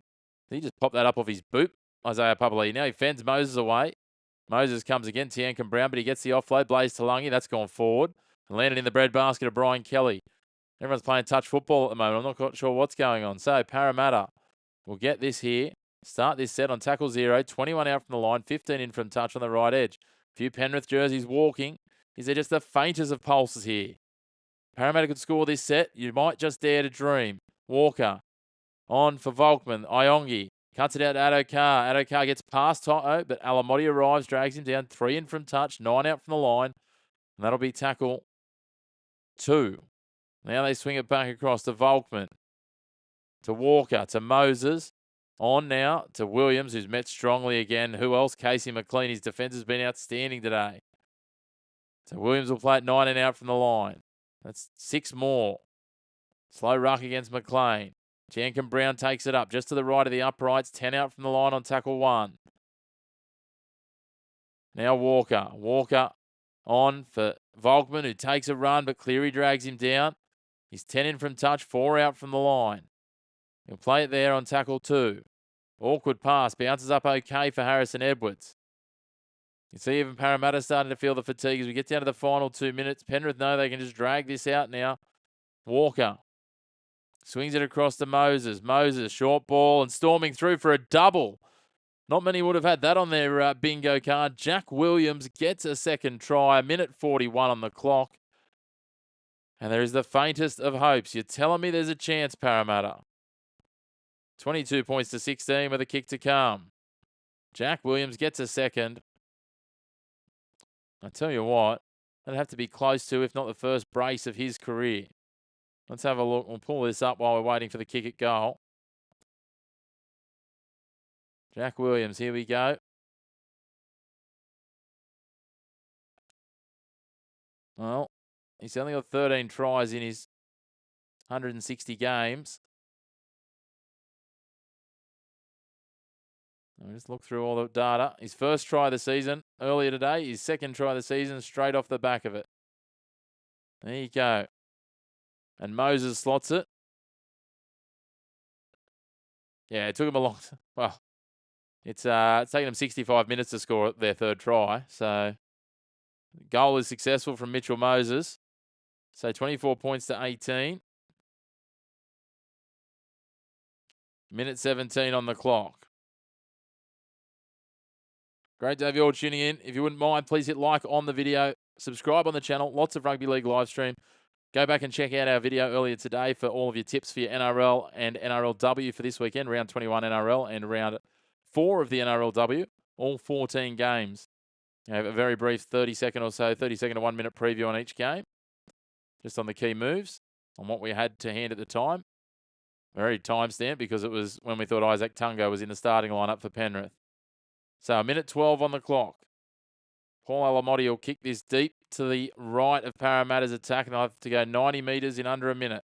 He just popped that up off his boot. Isaiah Papali'i. Now he fends Moses away. Moses comes again. Tiankin Brown, but he gets the offload. Blaze Talangi. That's gone forward. And landed in the breadbasket of Brian Kelly. Everyone's playing touch football at the moment. I'm not quite sure what's going on. So Parramatta will get this here. Start this set on tackle 0. 21 out from the line. 15 in from touch on the right edge. A few Penrith jerseys walking. Is there just the faintest of pulses here? Parramatta could score this set. You might just dare to dream. Walker on for Volkman. Iongi cuts it out to Adokar. Adokar gets past Toto, but Alamotti arrives, drags him down. 3 in from touch. 9 out from the line. And that'll be tackle 2. Now they swing it back across to Volkman. To Walker. To Moses. On now to Williams, who's met strongly again. Who else? Casey McLean. His defence has been outstanding today. So Williams will play at 9 and out from the line. That's 6 more. Slow ruck against McLean. Jankin Brown takes it up just to the right of the uprights. 10 out from the line on tackle 1. Now Walker. Walker on for Volkman, who takes a run, but Cleary drags him down. He's 10 in from touch, 4 out from the line. He'll play it there on tackle 2. Awkward pass. Bounces up okay for Harrison Edwards. You see even Parramatta starting to feel the fatigue as we get down to the final 2 minutes. Penrith know they can just drag this out now. Walker swings it across to Moses. Moses, short ball and storming through for a double. Not many would have had that on their bingo card. Jack Williams gets a second try. 1:41 on the clock. And there is the faintest of hopes. You're telling me there's a chance, Parramatta. 22 points to 16 with a kick to come. Jack Williams gets a second. I tell you what, that'd have to be close to, if not the first brace of his career. Let's have a look. We'll pull this up while we're waiting for the kick at goal. Jack Williams, here we go. Well, he's only got 13 tries in his 160 games. I'll just look through all the data. His first try of the season earlier today. His second try of the season straight off the back of it. There you go. And Moses slots it. Yeah, it took him a long time. Well, it's taken him 65 minutes to score their third try. So goal is successful from Mitchell Moses. So 24 points to 18. Minute 17 on the clock. Great to have you all tuning in. If you wouldn't mind, please hit like on the video. Subscribe on the channel. Lots of Rugby League live stream. Go back and check out our video earlier today for all of your tips for your NRL and NRLW for this weekend. Round 21 NRL and round 4 of the NRLW. All 14 games. I have a very brief 30-second or so, 30-second to 1 minute preview on each game. Just on the key moves, on what we had to hand at the time. Very timestamped because it was when we thought Isaac Tungo was in the starting lineup for Penrith. So a minute 12 on the clock. Paul Alamotti will kick this deep to the right of Parramatta's attack, and I'll have to go 90 metres in under a minute.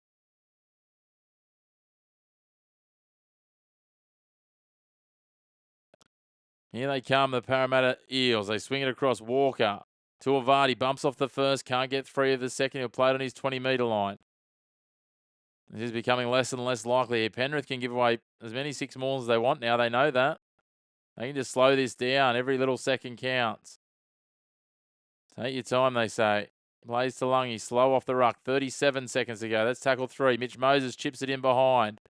Here they come, the Parramatta Eels. They swing it across Walker. Tuivasa bumps off the first, can't get free of the second. He'll play it on his 20-metre line. This is becoming less and less likely here. Penrith can give away as many 6 mauls as they want now. They know that. They can just slow this down. Every little second counts. Take your time, they say. Plays to Lungy. Slow off the ruck. 37 seconds to go. That's tackle 3. Mitch Moses chips it in behind.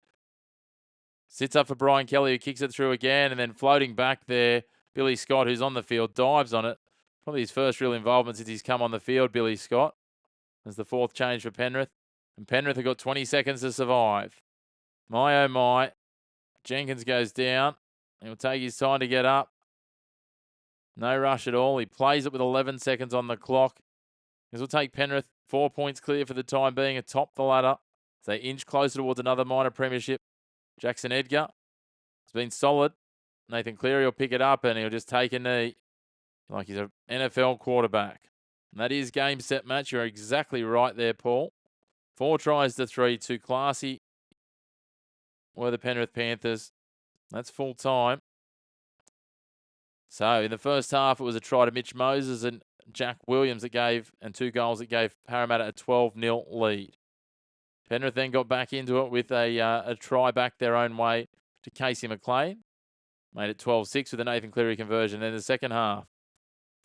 Sits up for Brian Kelly, who kicks it through again. And then floating back there, Billy Scott, who's on the field, dives on it. Probably his first real involvement since he's come on the field, Billy Scott. As the 4th change for Penrith. And Penrith have got 20 seconds to survive. My, oh my. Jenkins goes down. He'll take his time to get up. No rush at all. He plays it with 11 seconds on the clock. This will take Penrith 4 points clear for the time being atop the ladder. So they inch closer towards another minor premiership. Jackson Edgar has been solid. Nathan Cleary will pick it up and he'll just take a knee like he's an NFL quarterback. And that is game, set, match. You're exactly right there, Paul. 4 tries to 3. Too classy were the Penrith Panthers. That's full time. So in the first half, it was a try to Mitch Moses and Jack Williams that gave, and 2 goals that gave Parramatta a 12-0 lead. Penrith then got back into it with a try back their own way to Casey McLean. Made it 12-6 with a Nathan Cleary conversion. Then the second half,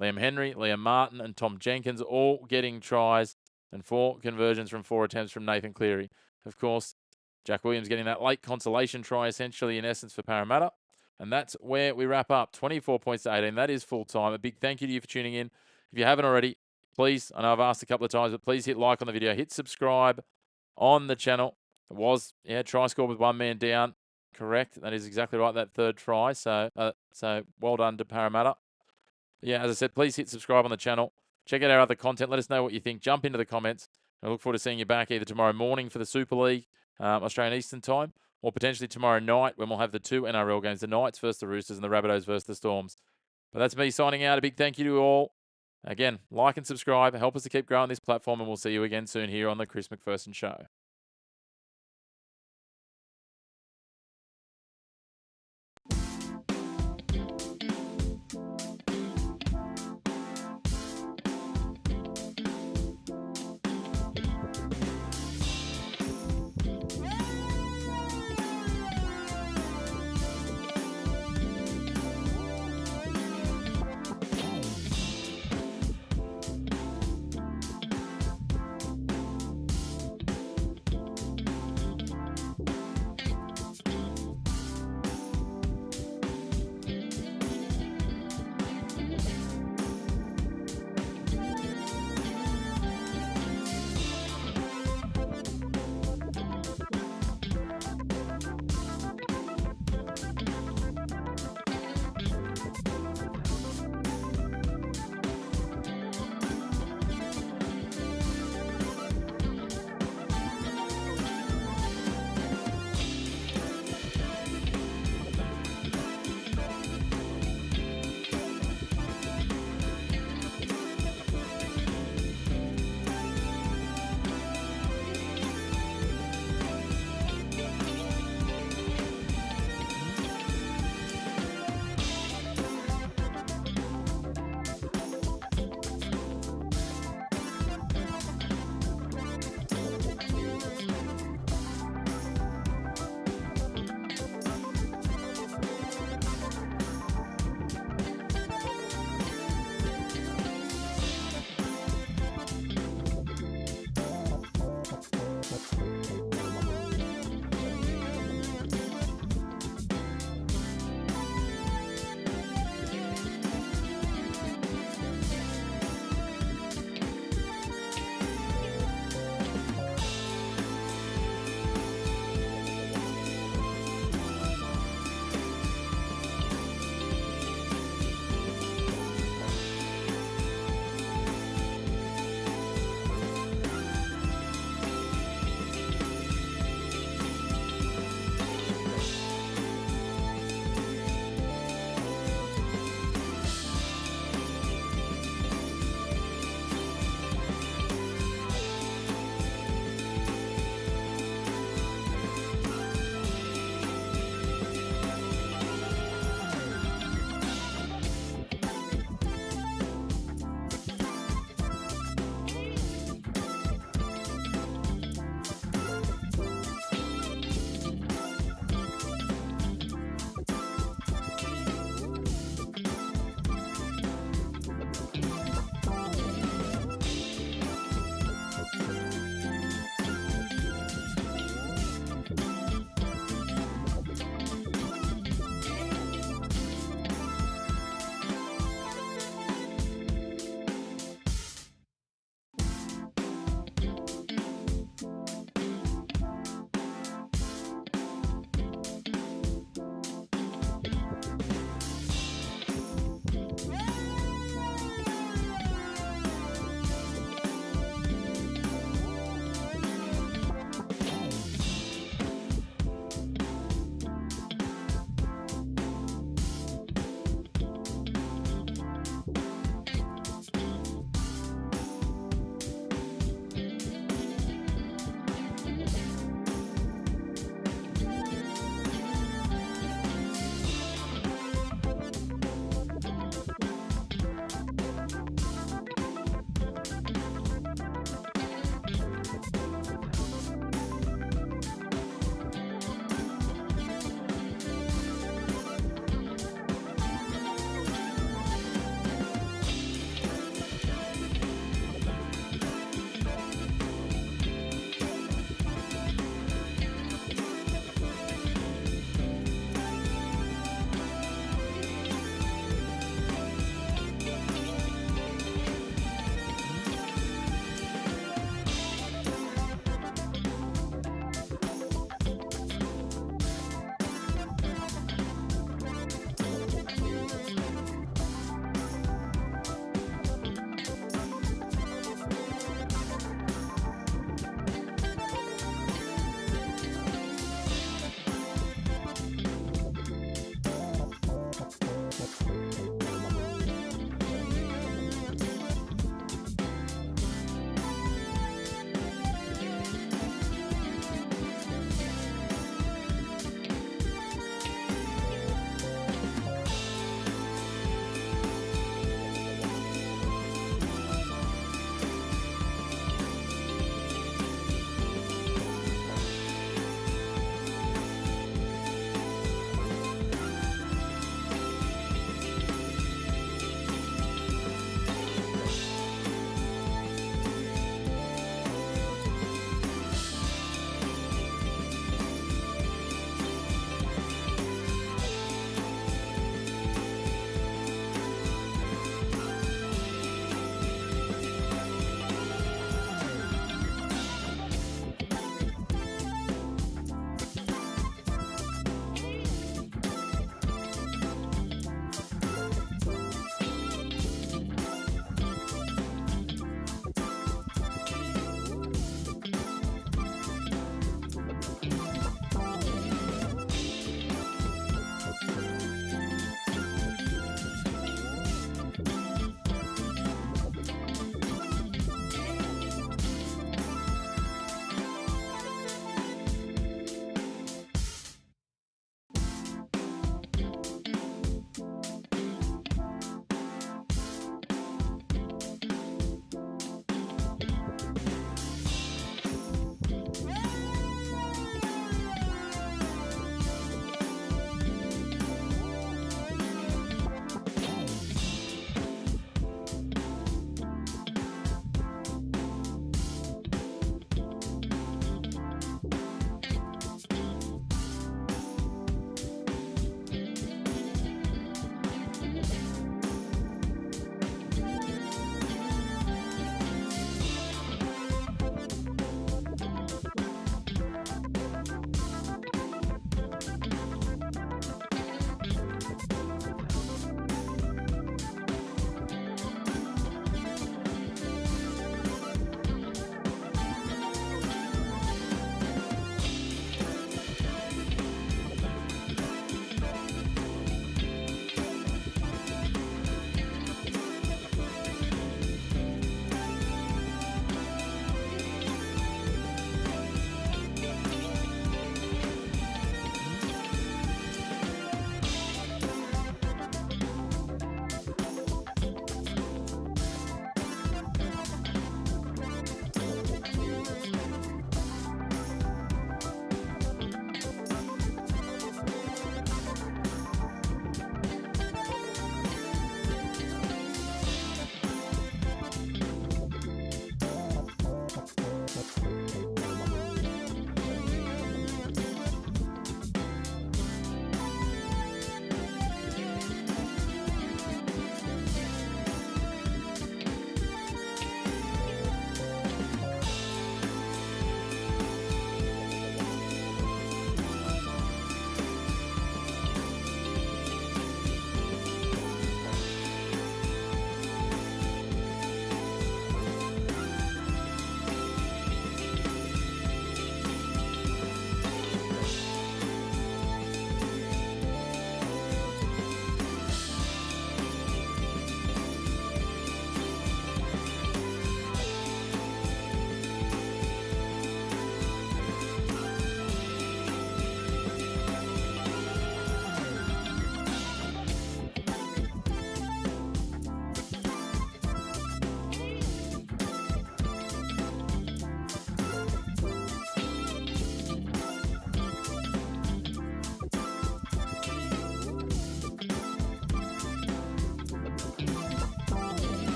Liam Henry, Liam Martin and Tom Jenkins all getting tries and 4 conversions from 4 attempts from Nathan Cleary. Of course, Jack Williams getting that late consolation try essentially in essence for Parramatta. And that's where we wrap up. 24 points to 18. That is full time. A big thank you to you for tuning in. If you haven't already, please, I know I've asked a couple of times, but please hit like on the video. Hit subscribe on the channel. It was, try score with 1 man down. Correct. That is exactly right, that 3rd try. So well done to Parramatta. Yeah, as I said, please hit subscribe on the channel. Check out our other content. Let us know what you think. Jump into the comments. I look forward to seeing you back either tomorrow morning for the Super League, Australian Eastern Time, or potentially tomorrow night when we'll have the 2 NRL games, the Knights versus the Roosters and the Rabbitohs versus the Storms. But that's me signing out. A big thank you to you all. Again, like and subscribe. Help us to keep growing this platform, and we'll see you again soon here on the Chris McPherson Show.